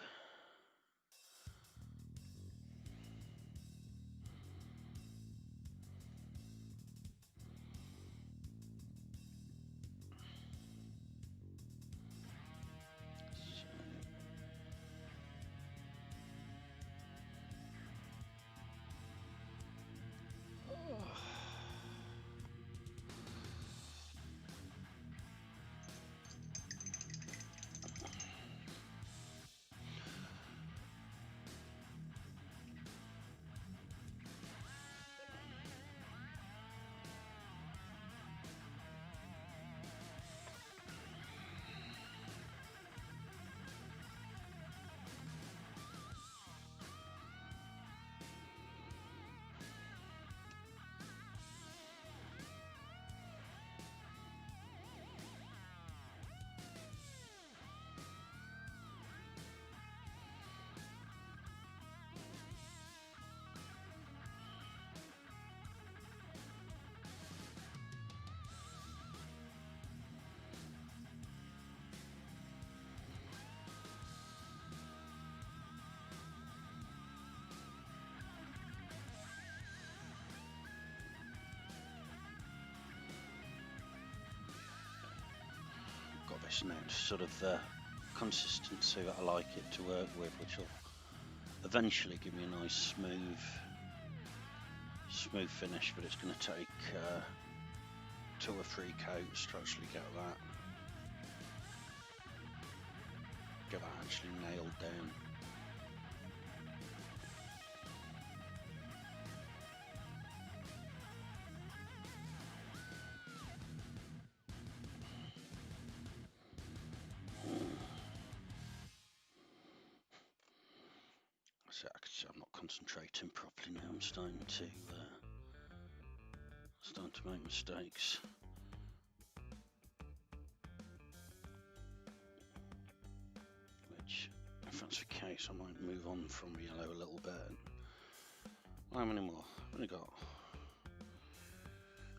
Got this now, sort of consistency that I like it to work with, which will eventually give me a nice smooth finish, but it's going to take 2 or 3 coats to actually get that actually nailed down. I'm not concentrating properly now. I'm starting to make mistakes. Which, if that's the case, I might move on from yellow a little bit. How many more?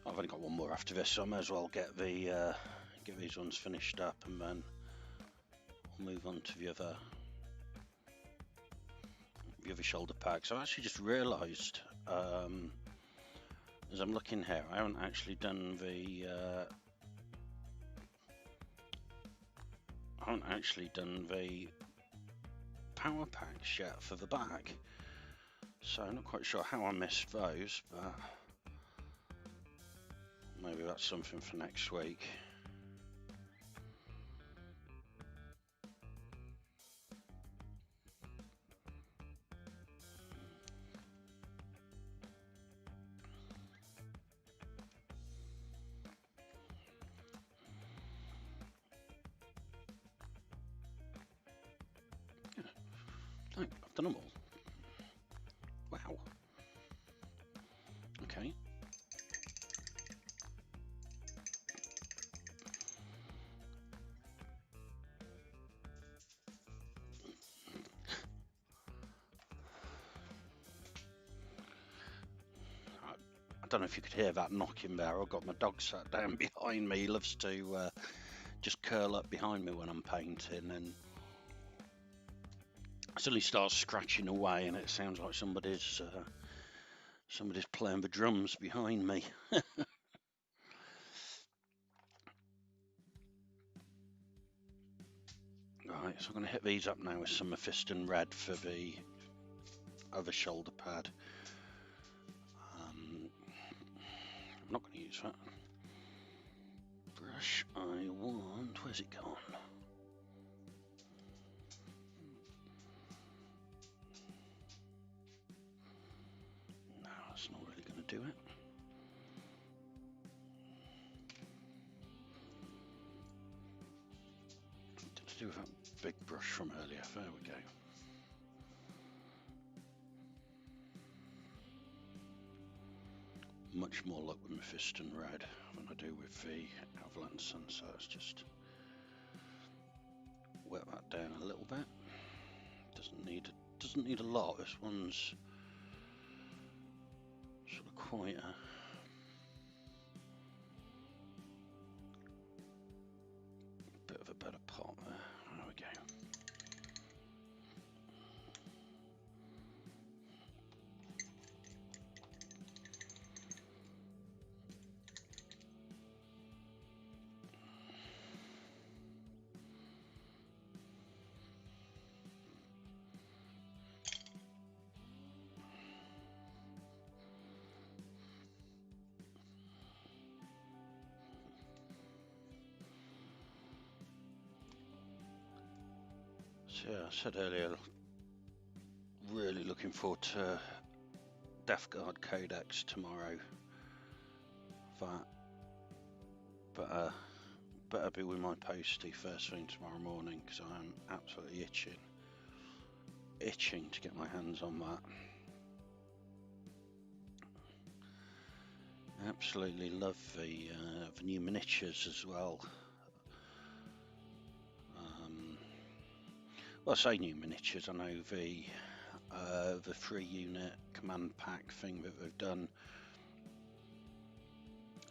I've only got one more after this, so I may as well get these ones finished up, and then we'll move on to the other shoulder pad. So I actually just realised, as I'm looking here, I haven't actually done the power packs yet for the bag. So I'm not quite sure how I missed those, but maybe that's something for next week. Yeah, I've done them all. Wow. Okay. I don't know if you could hear that knocking there. I've got my dog sat down behind me. He loves to just curl up behind me when I'm painting, and suddenly starts scratching away, and it sounds like somebody's playing the drums behind me. Right, so I'm going to hit these up now with some Mephiston Red for the other shoulder pad. I'm not going to use that brush. I want, where's it gone? No, that's not really going to do it. Let's do that big brush from earlier. There we go. Much more luck with Mephiston Red than I do with the Avalanche Sunset. Just wet that down a little bit. Doesn't need doesn't need a lot. This one's sort of quite a bit of a better pot there. There we go. So yeah, I said earlier, really looking forward to Death Guard Codex tomorrow. That better be with my postie first thing tomorrow morning, because I'm absolutely itching to get my hands on that. Absolutely love the new miniatures as well. Well, I say new miniatures. I know the 3-unit command pack thing that they've done.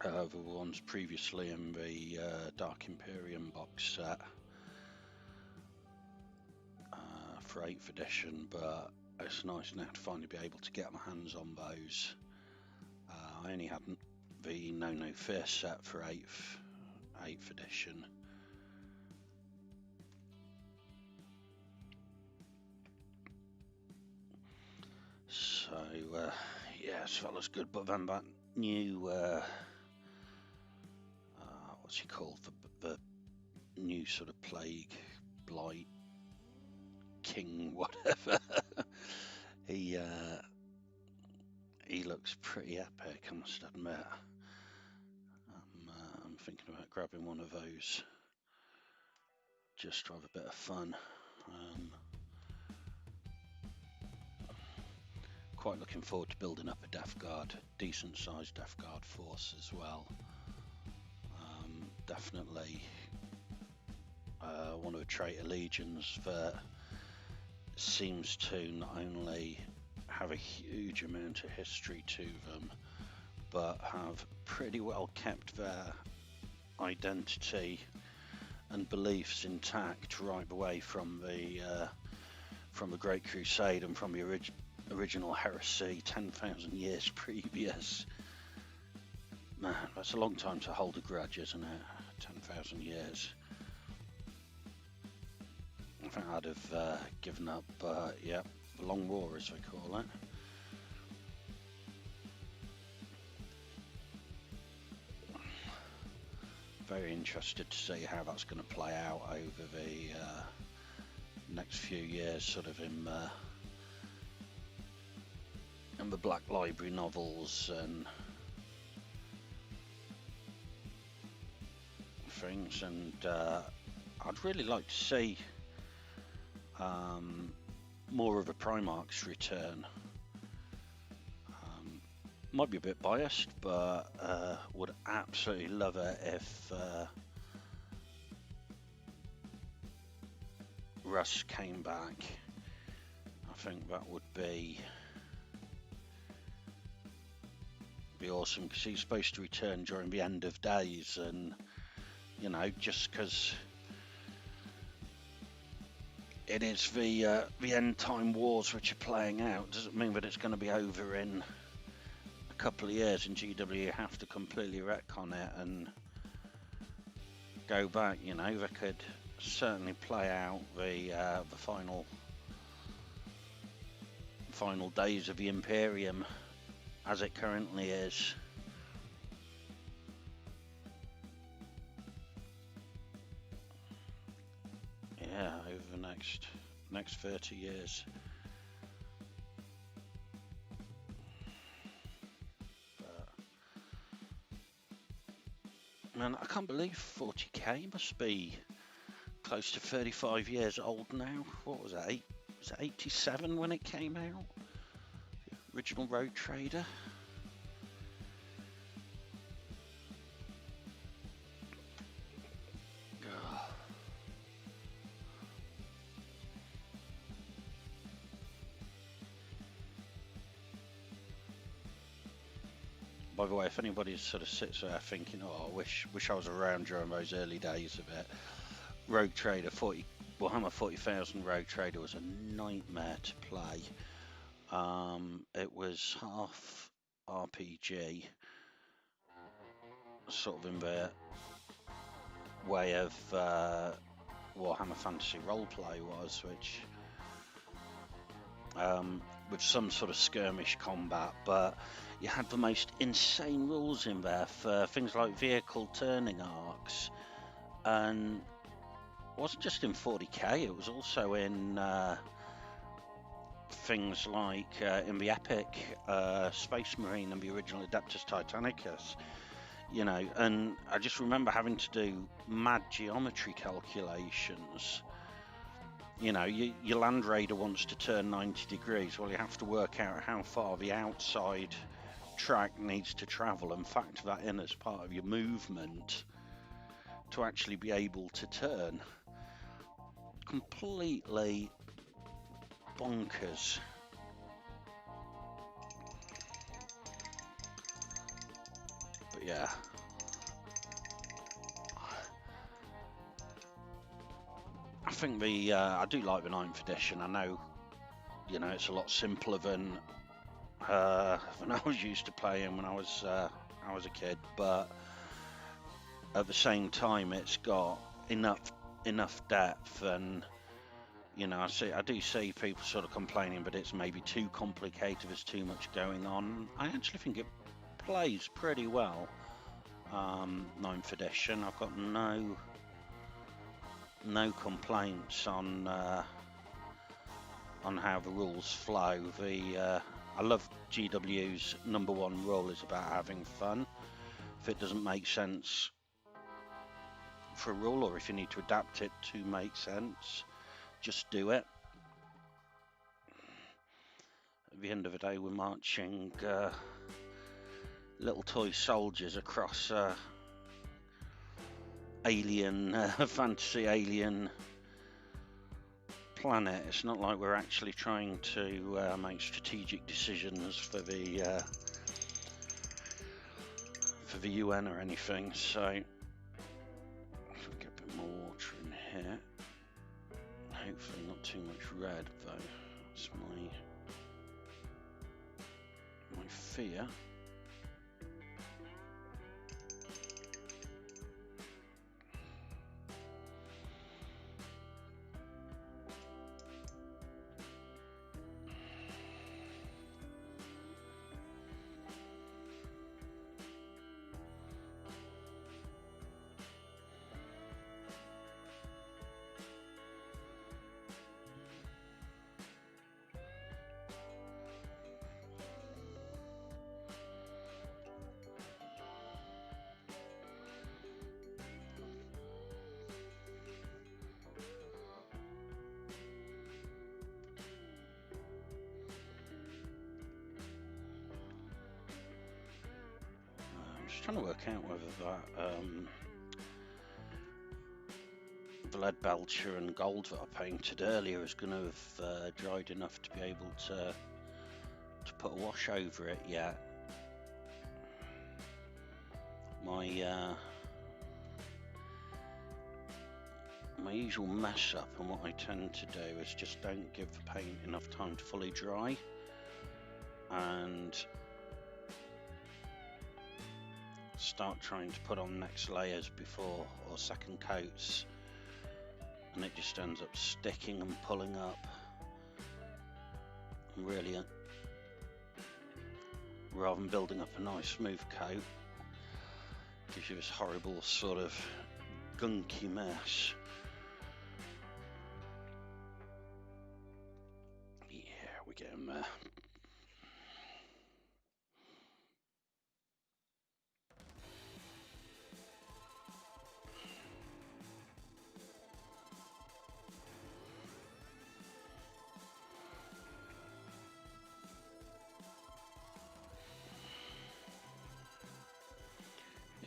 The ones previously in the Dark Imperium box set for 8th edition, but it's nice now to finally be able to get my hands on those. I only had the No Fear set for 8th edition. So yes, that looks good. But then that new what's he called? The new sort of plague, blight, king, whatever. he looks pretty epic, I must admit. I'm thinking about grabbing one of those just to have a bit of fun. Quite looking forward to building up a Death Guard, decent sized Death Guard force as well. Definitely one of the traitor legions that seems to not only have a huge amount of history to them, but have pretty well kept their identity and beliefs intact right away from the Great Crusade and from the original heresy 10,000 years previous. Man, that's a long time to hold a grudge, isn't it? 10,000 years. I think I'd have given up, yeah, the Long War, as they call it. Very interested to see how that's going to play out over the next few years, sort of in the Black Library novels and things, and I'd really like to see more of the Primarch's return. Might be a bit biased, but would absolutely love it if Russ came back. I think that would be awesome, because he's supposed to return during the end of days, and you know, just because it is the end time wars which are playing out doesn't mean that it's going to be over in a couple of years, and GW have to completely retcon it and go back. You know, they could certainly play out the final days of the Imperium as it currently is. Yeah, over the next 30 years. But, man, I can't believe 40k must be close to 35 years old now. What was it? Was it 87 when it came out? The original Road Trader. By the way, if anybody sort of sits there thinking, "Oh, I wish I was around during those early days of it," Rogue Trader 40, Warhammer 40,000 Rogue Trader was a nightmare to play. It was half RPG, sort of in the way of Warhammer Fantasy Roleplay was, which with some sort of skirmish combat, but you had the most insane rules in there for things like vehicle turning arcs, and it wasn't just in 40k, it was also in things like in the epic Space Marine and the original Adeptus Titanicus, you know, and I just remember having to do mad geometry calculations. You know, your Land Raider wants to turn 90 degrees. Well, you have to work out how far the outside track needs to travel and factor that in as part of your movement to actually be able to turn. Completely bonkers. But yeah. I think I do like the 9th edition. I know, you know, it's a lot simpler than I was used to playing when I was a kid, but at the same time, it's got enough depth, and you know, I do see people sort of complaining, but it's maybe too complicated. There's too much going on. I actually think it plays pretty well. 9th edition. I've got no complaints on how the rules flow. I love GW's #1 rule is about having fun. If it doesn't make sense for a rule, or if you need to adapt it to make sense, just do it. At the end of the day, we're marching little toy soldiers across alien fantasy alien planet. It's not like we're actually trying to make strategic decisions for the UN or anything. So get a bit more water in here. Hopefully not too much red though. That's my fear. Trying to work out whether that the lead belcher and gold that I painted earlier is going to have dried enough to be able to put a wash over it yet. My usual mess up, and what I tend to do is just don't give the paint enough time to fully dry, and start trying to put on next layers before, or second coats, and it just ends up sticking and pulling up, and really rather than building up a nice smooth coat, gives you this horrible sort of gunky mess. Yeah, we're getting there.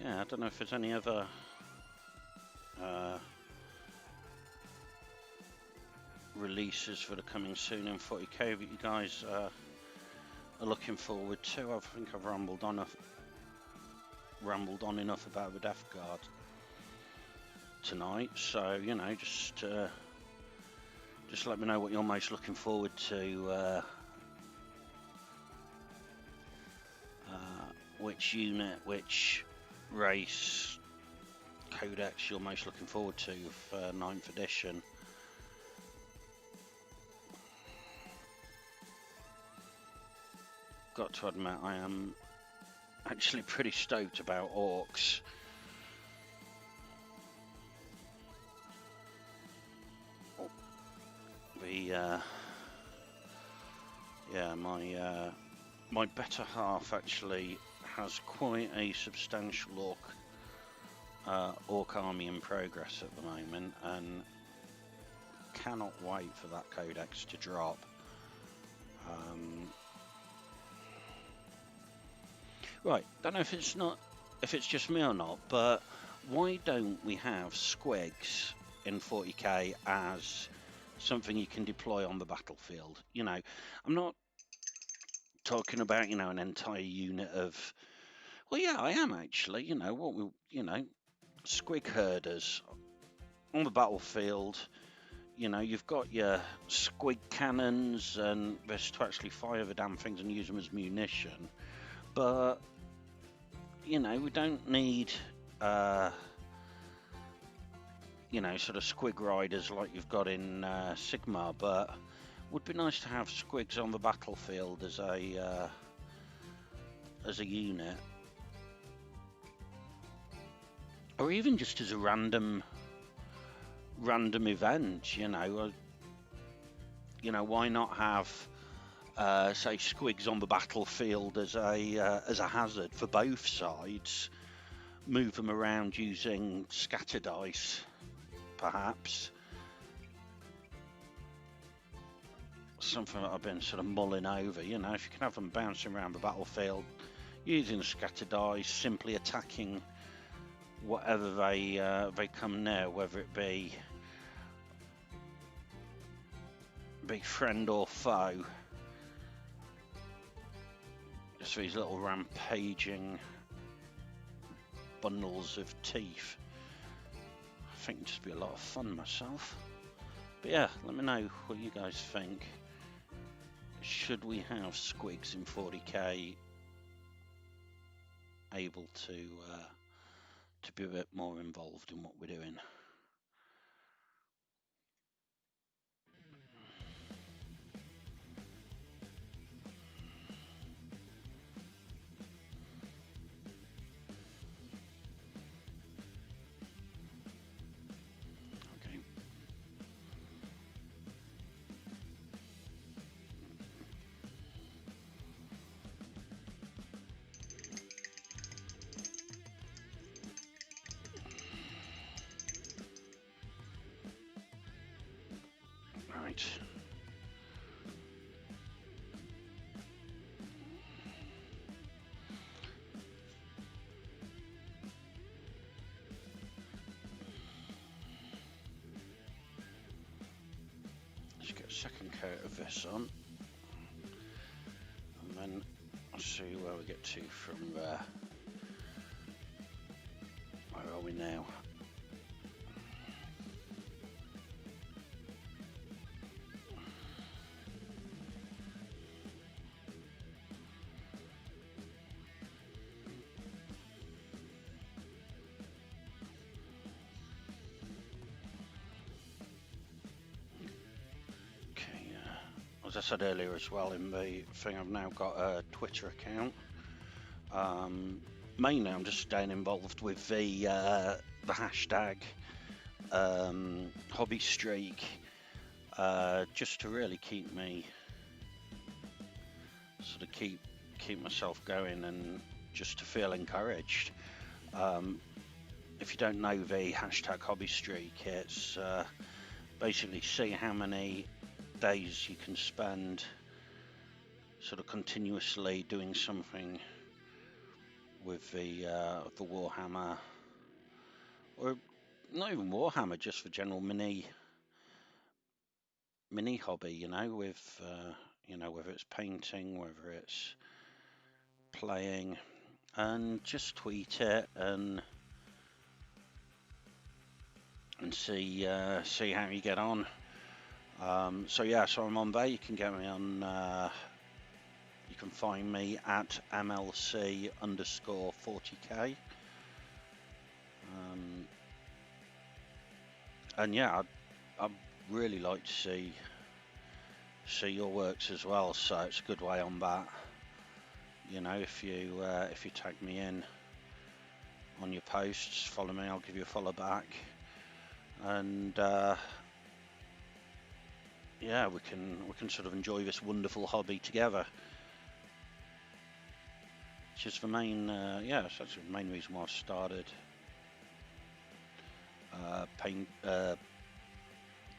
Yeah, I don't know if there's any other releases that are coming soon in 40k that you guys are looking forward to. I think I've rambled on rambled on enough about the Death Guard tonight. So just let me know what you're most looking forward to. Which unit, which race, codex you're most looking forward to for 9th edition. Got to admit, I am actually pretty stoked about orcs. My better half actually has quite a substantial orc army in progress at the moment, and cannot wait for that codex to drop. Right, don't know if it's just me or not, but why don't we have squigs in 40k as something you can deploy on the battlefield? I'm not talking about an entire unit of. Well, yeah, I am actually. Squig herders on the battlefield. You've got your squig cannons, and there's to actually fire the damn things and use them as munition. But we don't need sort of squig riders like you've got in Sigmar, but would be nice to have squigs on the battlefield as a unit, or even just as a random event. Why not have say squigs on the battlefield as a hazard for both sides? Move them around using scatter dice, perhaps. Something that I've been sort of mulling over. If you can have them bouncing around the battlefield using scatter dice, simply attacking whatever they come near, whether it be friend or foe. Just these little rampaging bundles of teeth. I think it'd just be a lot of fun myself. But yeah, let me know what you guys think. Should we have squigs in 40k able to be a bit more involved in what we're doing? Right. Let's get a second coat of this on, and then I'll see where we get to from there. Where are we now? As I said earlier as well in the thing, I've now got a Twitter account. Mainly I'm just staying involved with the hashtag hobby streak, just to really keep me sort of keep myself going and just to feel encouraged. If you don't know the hashtag hobby streak, it's basically see how many days you can spend sort of continuously doing something with the Warhammer, or not even Warhammer, just for general mini hobby, with whether it's painting, whether it's playing, and just tweet it and see how you get on. So yeah, so I'm on there. You can get me on. You can find me at MLC_40k. And yeah, I'd really like to see your works as well. So it's a good way on that. You know, if you tag me in on your posts, follow me, I'll give you a follow back, and yeah, we can sort of enjoy this wonderful hobby together. Which is the main, yeah, it's actually the main reason why I've started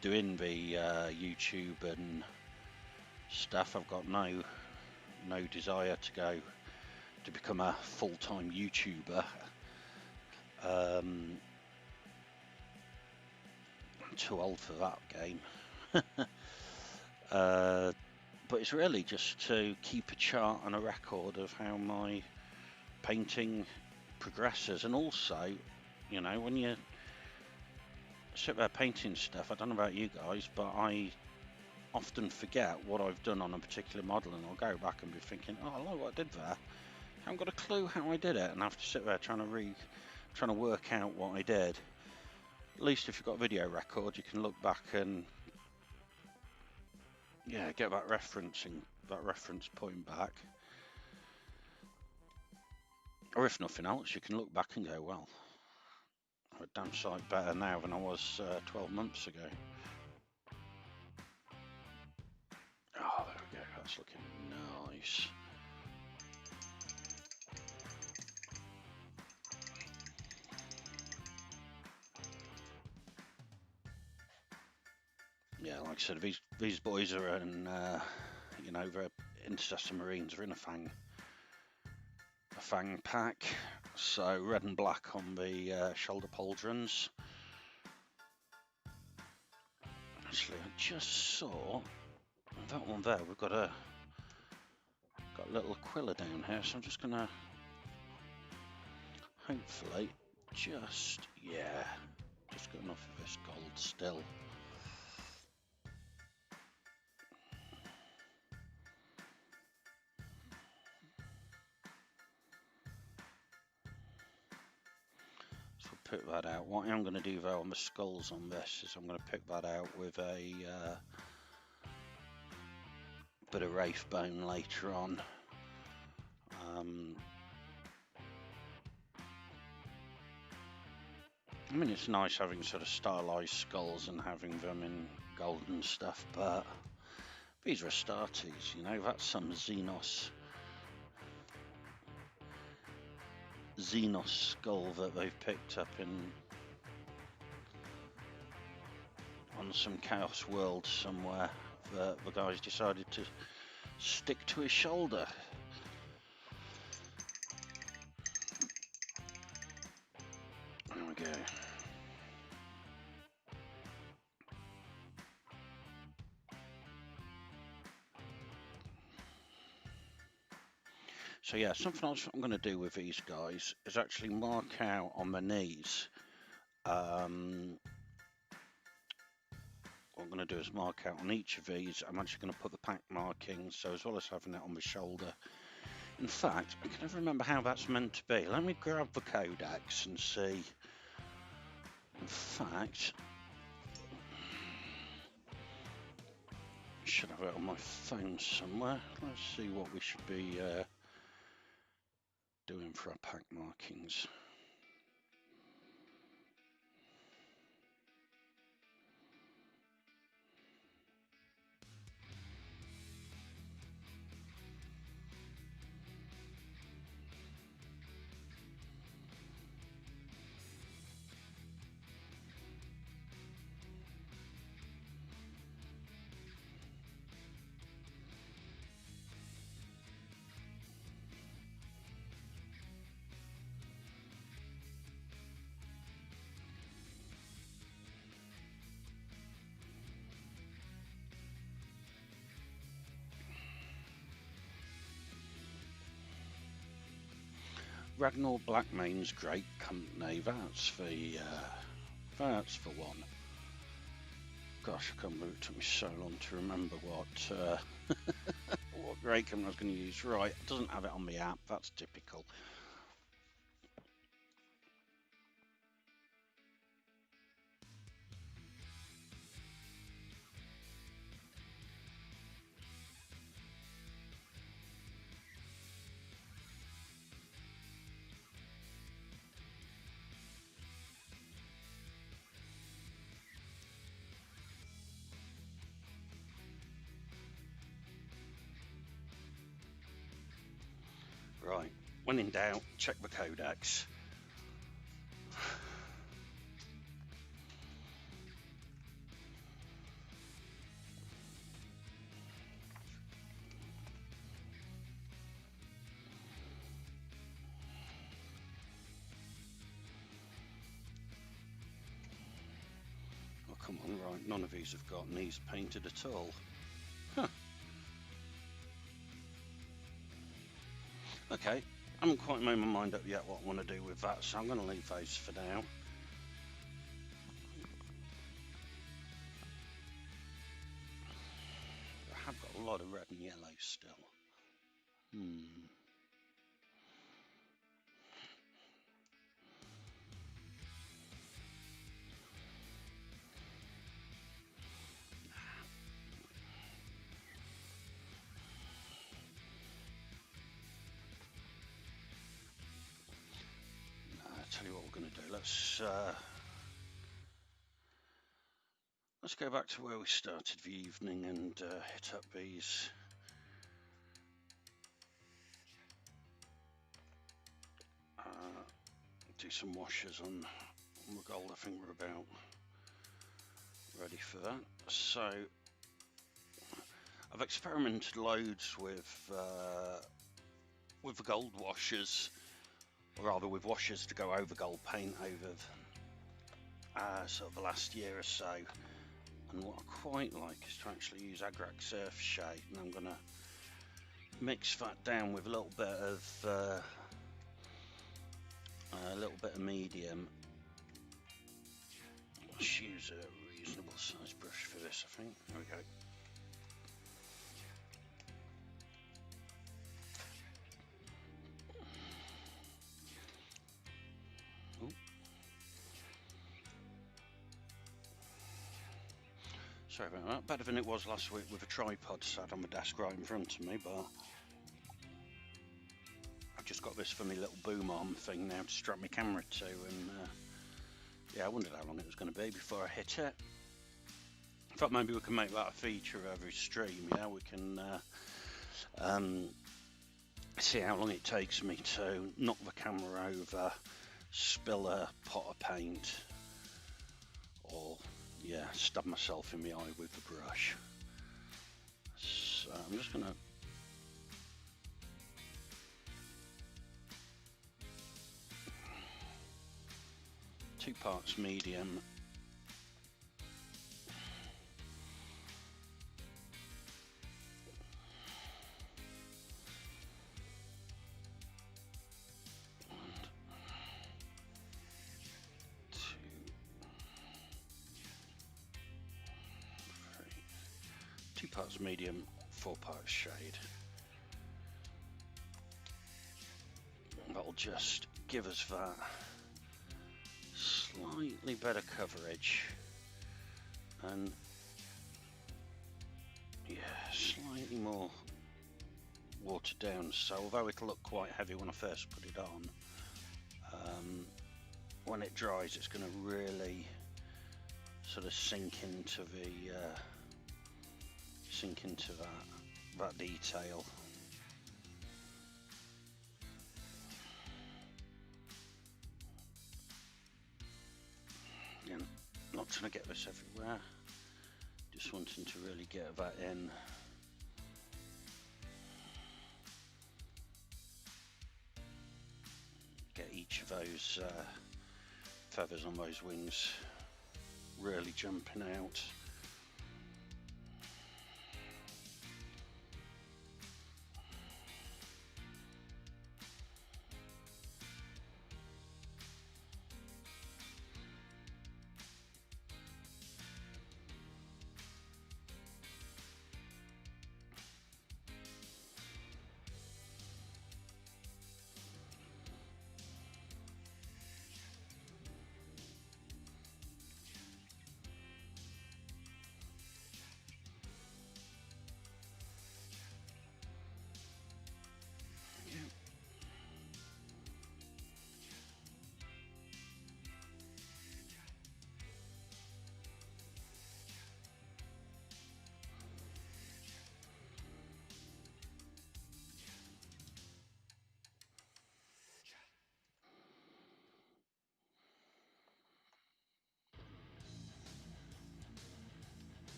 doing the YouTube and stuff. I've got no desire to become a full-time YouTuber. I'm too old for that game. But it's really just to keep a chart and a record of how my painting progresses, and also, you know, when you sit there painting stuff, I don't know about you guys, but I often forget what I've done on a particular model, and I'll go back and be thinking, oh, I like what I did there. I haven't got a clue how I did it, and I have to sit there trying to work out what I did. At least if you've got a video record, you can look back and yeah, get that reference point back. Or if nothing else, you can look back and go, well, I'm a damn sight better now than I was 12 months ago. Oh, there we go. That's looking nice. Yeah, like I said, these boys are in, you know, they're Intercessor Marines. They're in a fang pack. So red and black on the shoulder pauldrons. Actually, I just saw that one there. We've got a little quilla down here, so I'm just gonna hopefully just got enough of this gold still. So pick that out. What I am going to do though on the skulls on this is I'm going to pick that out with a bit of wraith bone later on. I mean, it's nice having sort of stylized skulls and having them in gold and stuff, but these are Astartes, you know, that's some Xenos skull that they've picked up on some Chaos World somewhere that the guys decided to stick to his shoulder. There we go. So yeah, something else I'm going to do with these guys is actually mark out on my knees. What I'm going to do is mark out on each of these. I'm actually going to put the pack markings, so as well as having it on the shoulder. In fact, I can never remember how that's meant to be. Let me grab the codex and see. In fact, I should have it on my phone somewhere. Let's see what we should be doing for our pack markings. Ragnar Blackmane's great company. That's for one. Gosh, I can't believe it took me so long to remember what what great company I was going to use. Right, it doesn't have it on the app. That's typical. Right, when in doubt, check the codex. Oh, come on, right, none of these have got knees painted at all. Huh. Okay, I haven't quite made my mind up yet what I want to do with that, so I'm going to leave those for now. I have got a lot of red and yellow still. I'll tell you what we're going to do. Let's go back to where we started the evening and hit up these. Do some washes on the gold. I think we're about ready for that. So I've experimented loads with the gold washers, or rather with washers to go over gold paint over sort of the last year or so. And what I quite like is to actually use Agrax Surf Shade, and I'm going to mix that down with a little bit of medium. Let's use a reasonable size brush for this, I think. There we go. Ooh. Sorry about that. Better than it was last week with a tripod sat on the desk right in front of me, but I've just got this for my little boom arm thing now to strap my camera to, and yeah, I wondered how long it was going to be before I hit it. In fact, maybe we can make that a feature of every stream. Yeah, we can see how long it takes me to knock the camera over, spill a pot of paint, or yeah, stab myself in the eye with the brush. So I'm just going to two parts medium, two parts medium, 4 parts shade. That'll just give us that slightly better coverage, and yeah, slightly more watered down. So although it'll look quite heavy when I first put it on, when it dries, it's going to really sort of sink into that detail. Again, not trying to get this everywhere, just wanting to really get that in. Get each of those feathers on those wings really jumping out.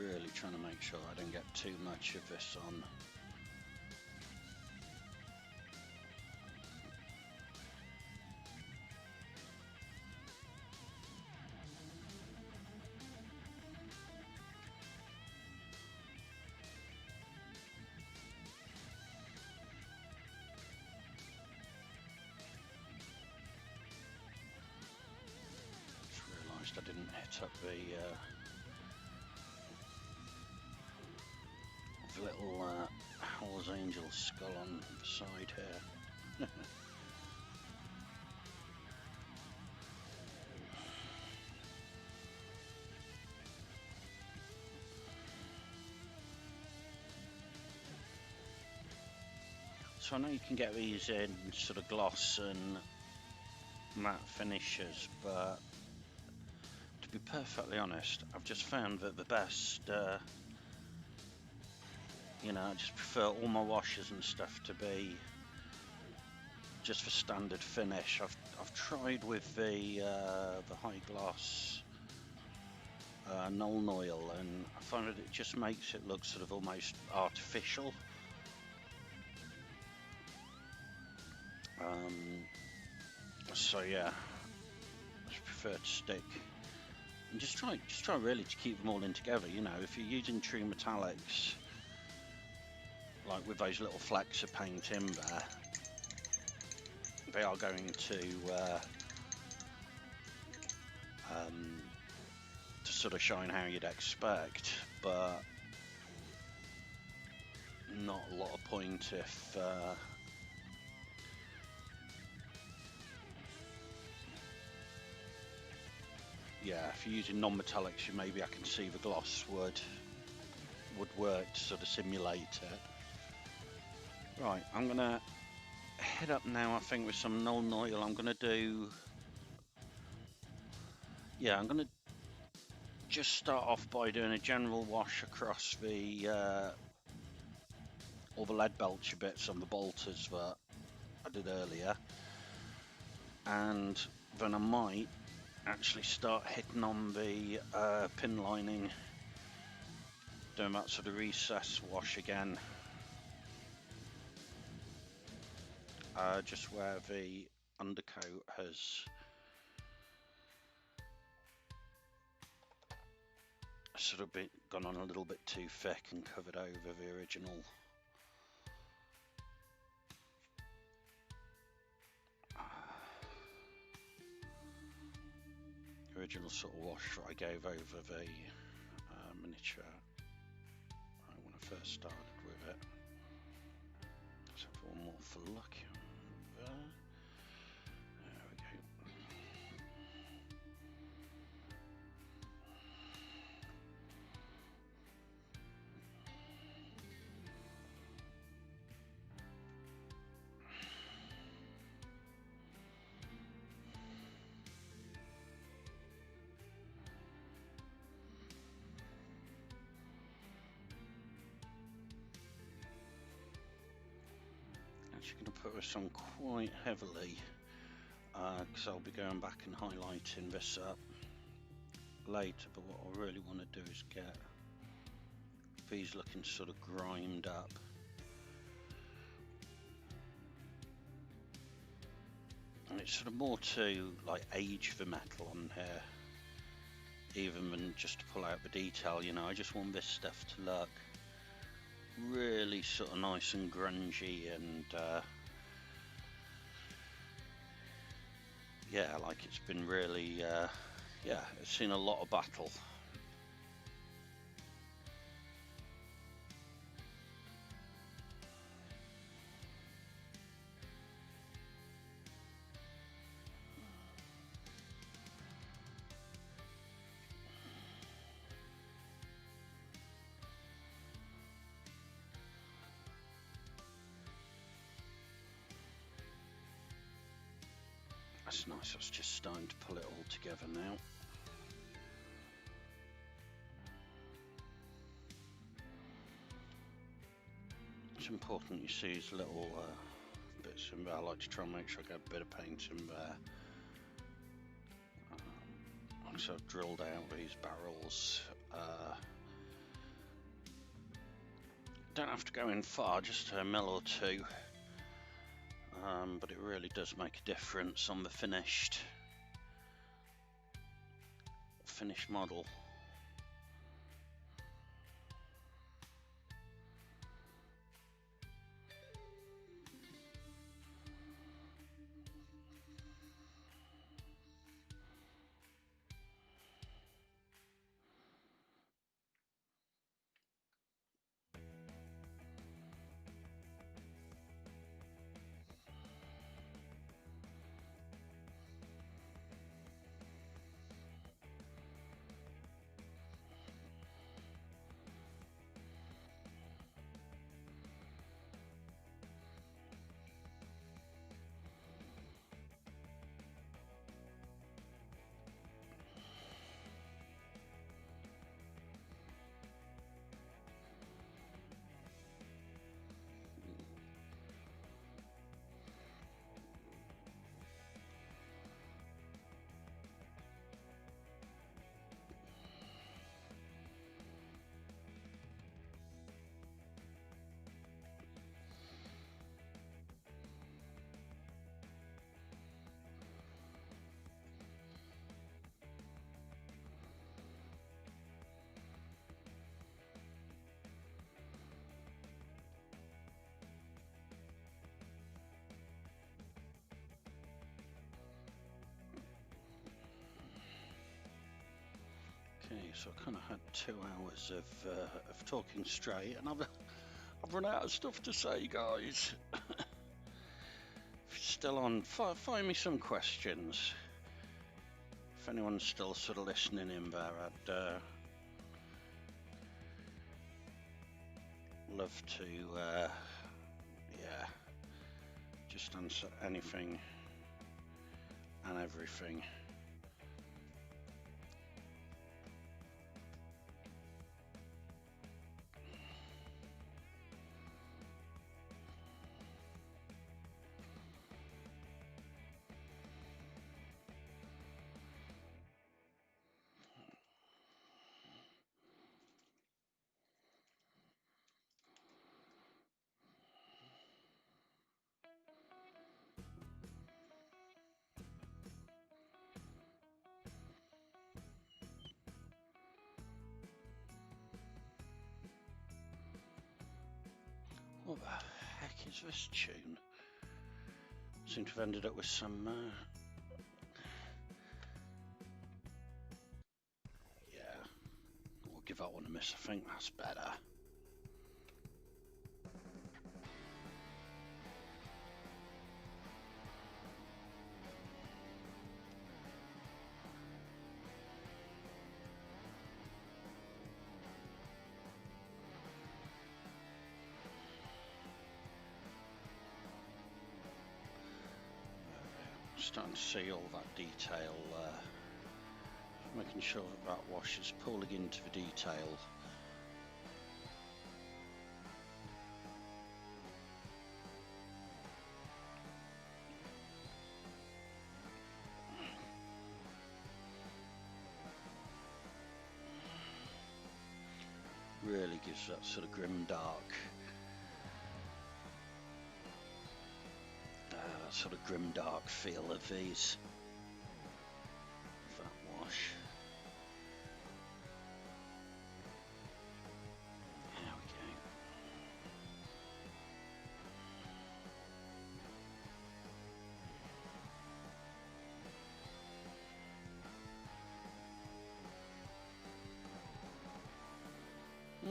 really trying to make sure I don't get too much of this on. I didn't hit up the little Hell's Angel skull on the side here. So I know you can get these in sort of gloss and matte finishes, but to be perfectly honest, I've just found that the best, you know, I just prefer all my washes and stuff to be just for standard finish. I've tried with the high gloss Nuln Oil, and I find that it just makes it look sort of almost artificial. So yeah, I just prefer to stick and just try really to keep them all in together. You know, if you're using true metallics, like with those little flecks of paint in there, they are going to sort of shine how you'd expect, but not a lot of point if yeah, if you're using non-metallics, maybe I can see the gloss would work to sort of simulate it. Right, I'm gonna head up now, I think, with some Nuln Oil. I'm gonna do, yeah, I'm gonna just start off by doing a general wash across the all the lead belcher bits on the bolters that I did earlier, and then I might actually start hitting on the pin lining, doing that sort of recess wash again, just where the undercoat has sort of gone on a little bit too thick and covered over the original sort of wash that I gave over the miniature when I first started with it. So one more for luck there. There we go. Actually going to put this on quite heavily because I'll be going back and highlighting this up later, but what I really want to do is get these looking sort of grimed up. And it's sort of more to like age the metal on here even than just to pull out the detail, you know. I just want this stuff to look really sort of nice and grungy and yeah, like it's been really yeah, it's seen a lot of battle. That's nice, I was just starting to pull it all together now. It's important you see these little bits in there. I like to try and make sure I get a bit of paint in there. So I've drilled out these barrels don't have to go in far, just a mil or two, but it really does make a difference on the finished model. Okay, so I kind of had 2 hours of talking straight, and I've run out of stuff to say, guys. Still on, find me some questions. If anyone's still sort of listening in there, I'd love to, yeah, just answer anything and everything. What the heck is this tune? Seem to have ended up with some, yeah, we'll give that one a miss. I think that's better. Starting to see all that detail, making sure that wash is pulling into the detail. Really gives that sort of grim dark, sort of grim dark feel of these, that wash. There we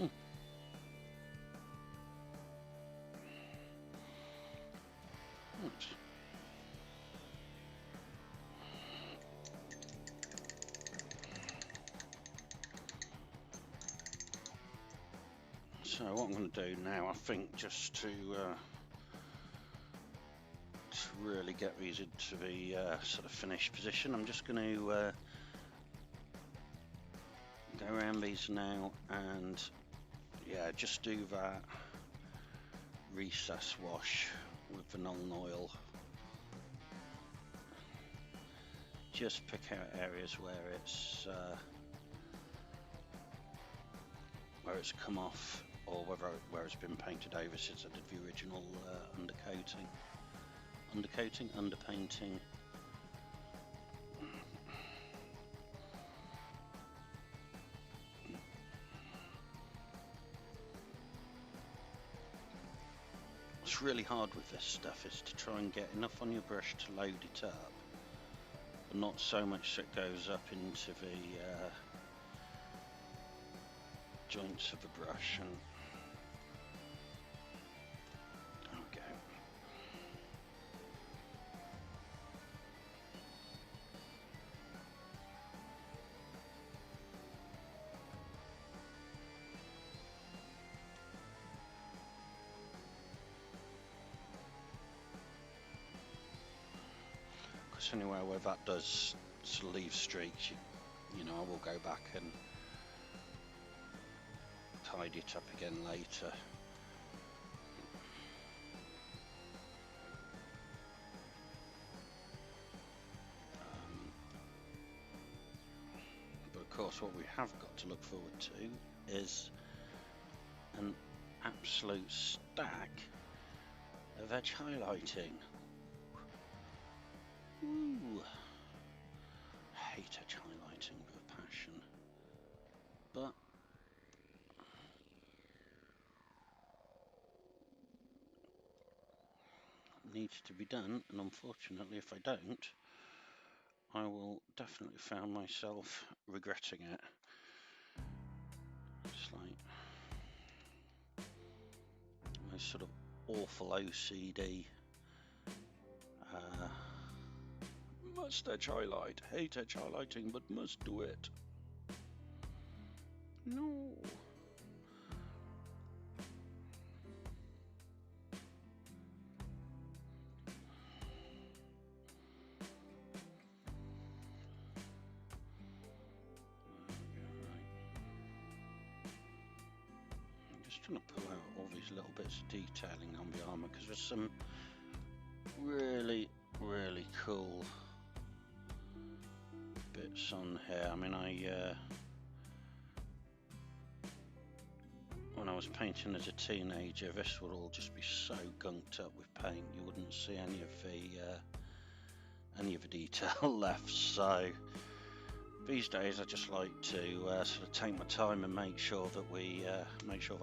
go. So what I'm going to do now, I think, just to really get these into the sort of finished position, I'm just going to go around these now and, yeah, just do that recess wash with the non-oil. Just pick out areas where it's come off or where it's been painted over since I did the original underpainting. What's really hard with this stuff is to try and get enough on your brush to load it up, but not so much that goes up into the joints of the brush. And okay. Because anywhere where that does sort of leave streaks, you know, I will go back and tidy it up again later. But of course what we have got to look forward to is an absolute stack of edge highlighting. Ooh. I hate edge highlighting with a passion, but it needs to be done, and unfortunately if I don't, I will definitely find myself regretting it. It's like my sort of awful OCD. Must edge highlight, hate edge highlighting, but must do it. No. I'm just trying to pull out all these little bits of detailing on the armour, because there's some really cool bits on here. I mean, when I was painting as a teenager, this would all just be so gunked up with paint you wouldn't see any of the detail left. So these days I just like to sort of take my time and make sure that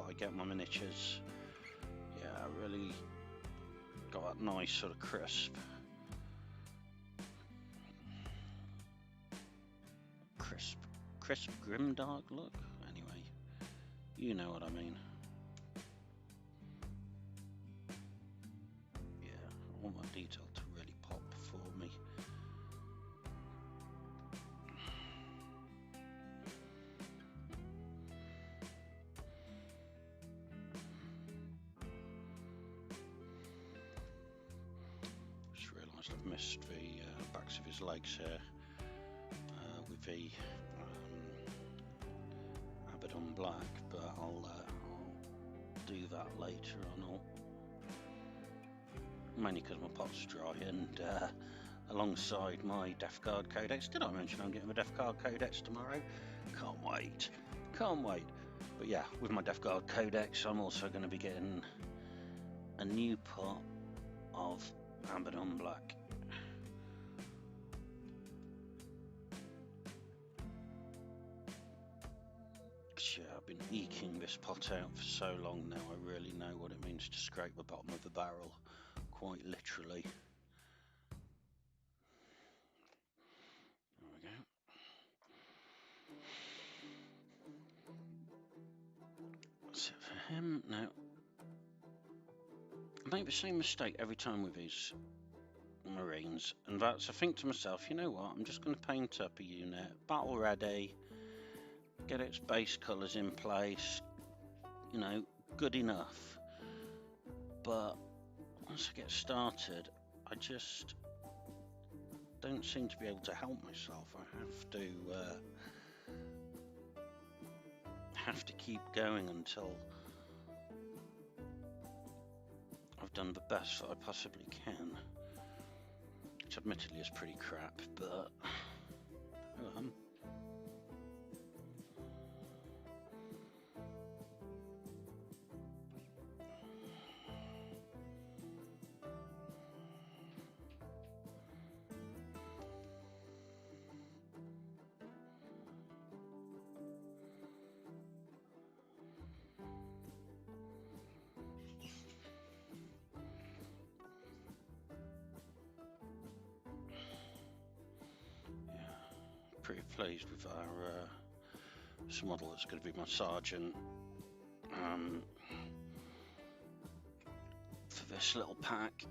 I get my miniatures, really got that nice sort of crisp grimdark look. Anyway, you know what I mean. Yeah, I want my detail to really pop for me. Just realised I've missed the backs of his legs here with the Abaddon black, but I'll do that later on. Mainly because my pot's dry, and alongside my Death Guard Codex. Did I mention I'm getting my Death Guard Codex tomorrow? Can't wait. But yeah, with my Death Guard Codex, I'm also going to be getting a new pot of Abaddon black. Yeah, I've been eking this pot out for so long now, I really know what it means to scrape the bottom of the barrel, quite literally. There we go. That's it for him. Now, I make the same mistake every time with these Marines, and that's, I think to myself, you know what, I'm just going to paint up a unit, battle ready, get its base colours in place, you know, good enough. But once I get started, I just don't seem to be able to help myself. I have to keep going until I've done the best that I possibly can, which admittedly is pretty crap, but oh, pretty pleased with our this model that's going to be my sergeant. For this little pack,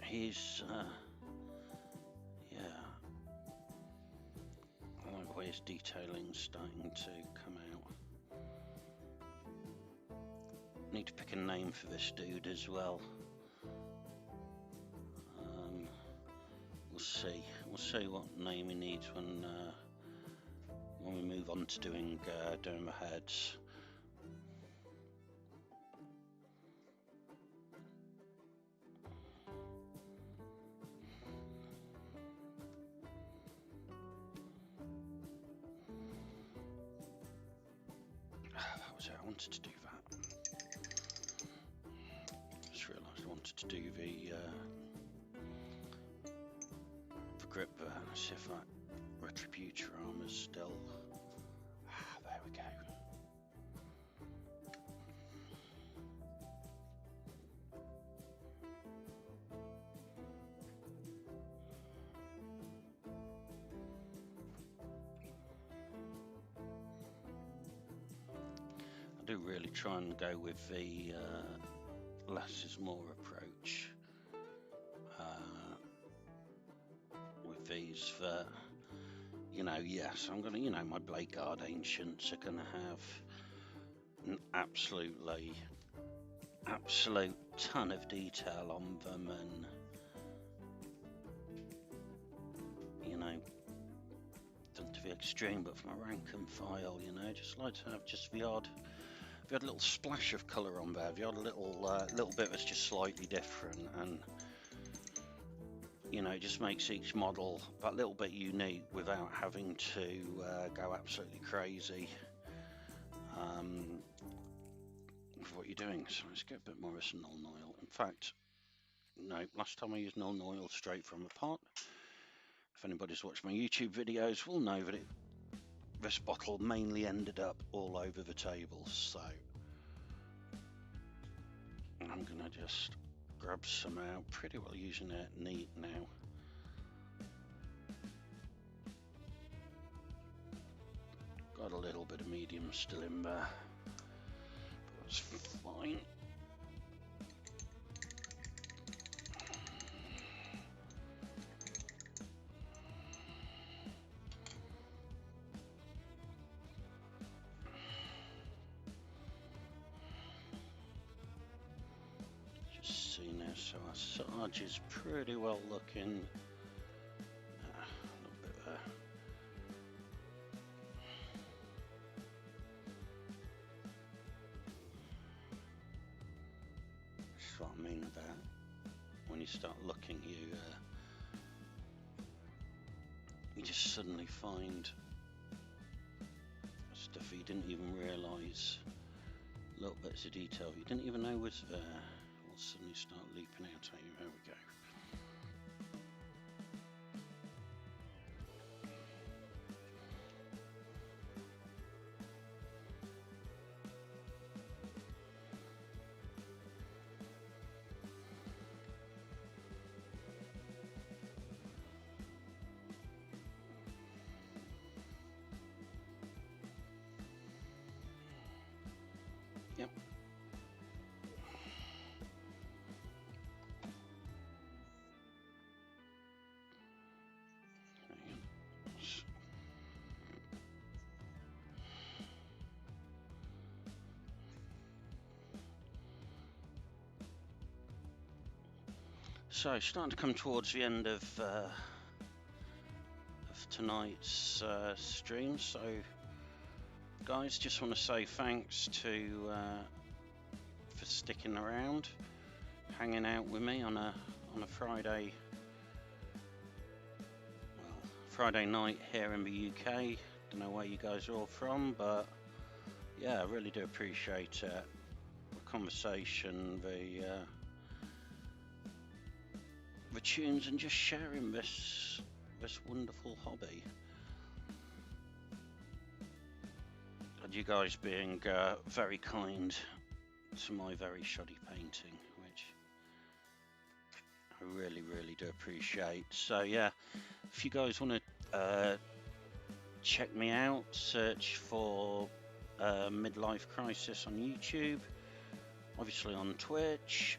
he's yeah, I like the way his detailing's starting to come out. Need to pick a name for this dude as well. We'll see what name he needs when we move on to doing the heads. That was it. I wanted to do that. Just realised I wanted to do the grip. See if that Retributor armor's still. There we go. I do really try and go with the less is more approach with these. For you know, yes, I'm gonna, you know, my Blade Guard Ancients are gonna have an absolute ton of detail on them, and you know, done to the extreme. But for my rank and file, you know, just like to have just the odd little splash of colour on there, the odd little bit that's just slightly different, and you know, it just makes each model that little bit unique without having to go absolutely crazy with what you're doing. So let's get a bit more of this null oil. In fact, no, last time I used null oil straight from the pot. If anybody's watched my YouTube videos, will know that this bottle mainly ended up all over the table. So I'm gonna just grab some out, pretty well using it neat now. Got a little bit of medium still in there, but that's fine. So our Sarge is pretty well looking. A little bit there. That's what I mean about when you start looking, you just suddenly find stuff you didn't even realise, little bits of detail you didn't even know was there. Suddenly start leaping out at you. There we go. Yep. So, starting to come towards the end of tonight's stream. So, guys, just want to say thanks to for sticking around, hanging out with me on a Friday. Well, Friday night here in the UK. Don't know where you guys are all from, but yeah, I really do appreciate it. The conversation, the tunes, and just sharing this wonderful hobby. And you guys being very kind to my very shoddy painting, which I really do appreciate. So yeah, if you guys want to check me out. Search for Midlife Crisis on YouTube, obviously on Twitch.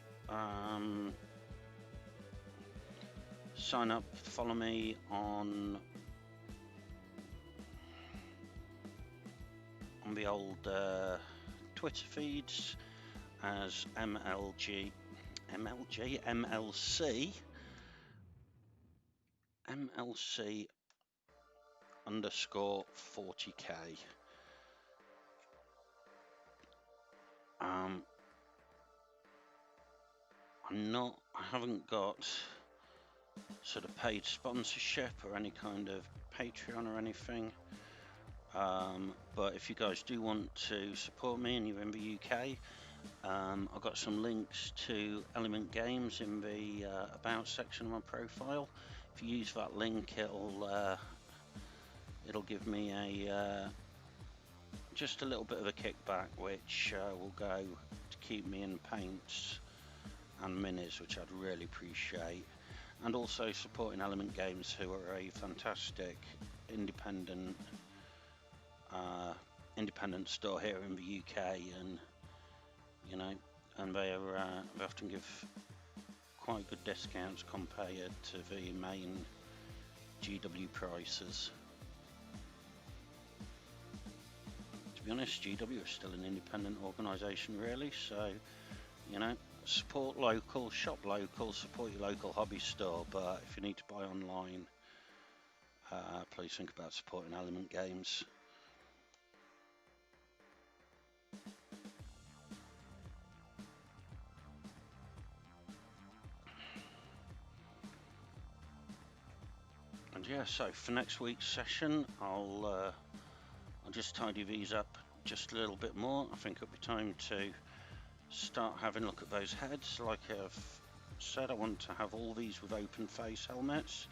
Sign up, follow me on the old Twitter feeds as MLC underscore 40k. I haven't got sort of paid sponsorship or any kind of Patreon or anything. But if you guys do want to support me and you're in the UK, I've got some links to Element Games in the About section of my profile. If you use that link, it'll give me just a little bit of a kickback, which will go to keep me in paints and minis, which I'd really appreciate. And also supporting Element Games, who are a fantastic independent store here in the UK, and they often give quite good discounts compared to the main GW prices. To be honest, GW is still an independent organisation, really, so support local, shop local, support your local hobby store. But if you need to buy online, please think about supporting Element Games. And yeah, so for next week's session, I'll just tidy these up just a little bit more. I think it'll be time to start having a look at those heads. Like I've said, I want to have all these with open face helmets,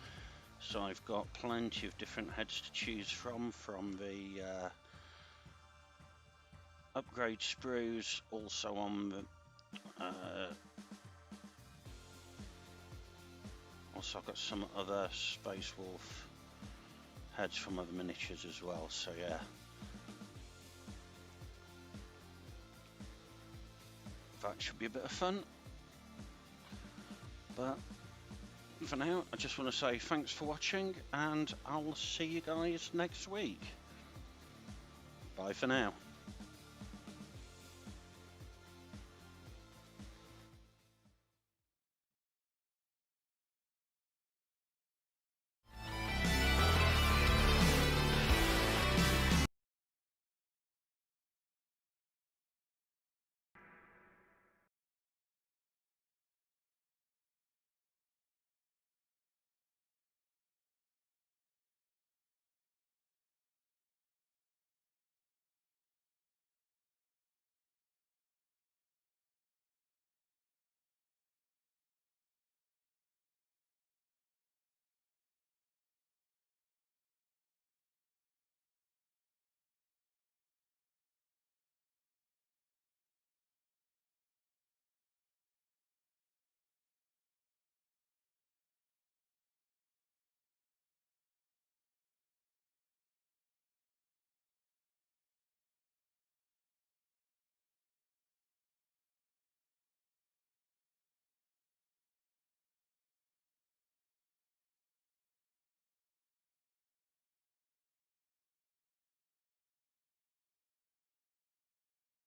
so I've got plenty of different heads to choose from the upgrade sprues, also on the also I've got some other Space Wolf heads from other miniatures as well, so yeah. That should be a bit of fun. But for now, I just want to say thanks for watching, and I'll see you guys next week. Bye for now.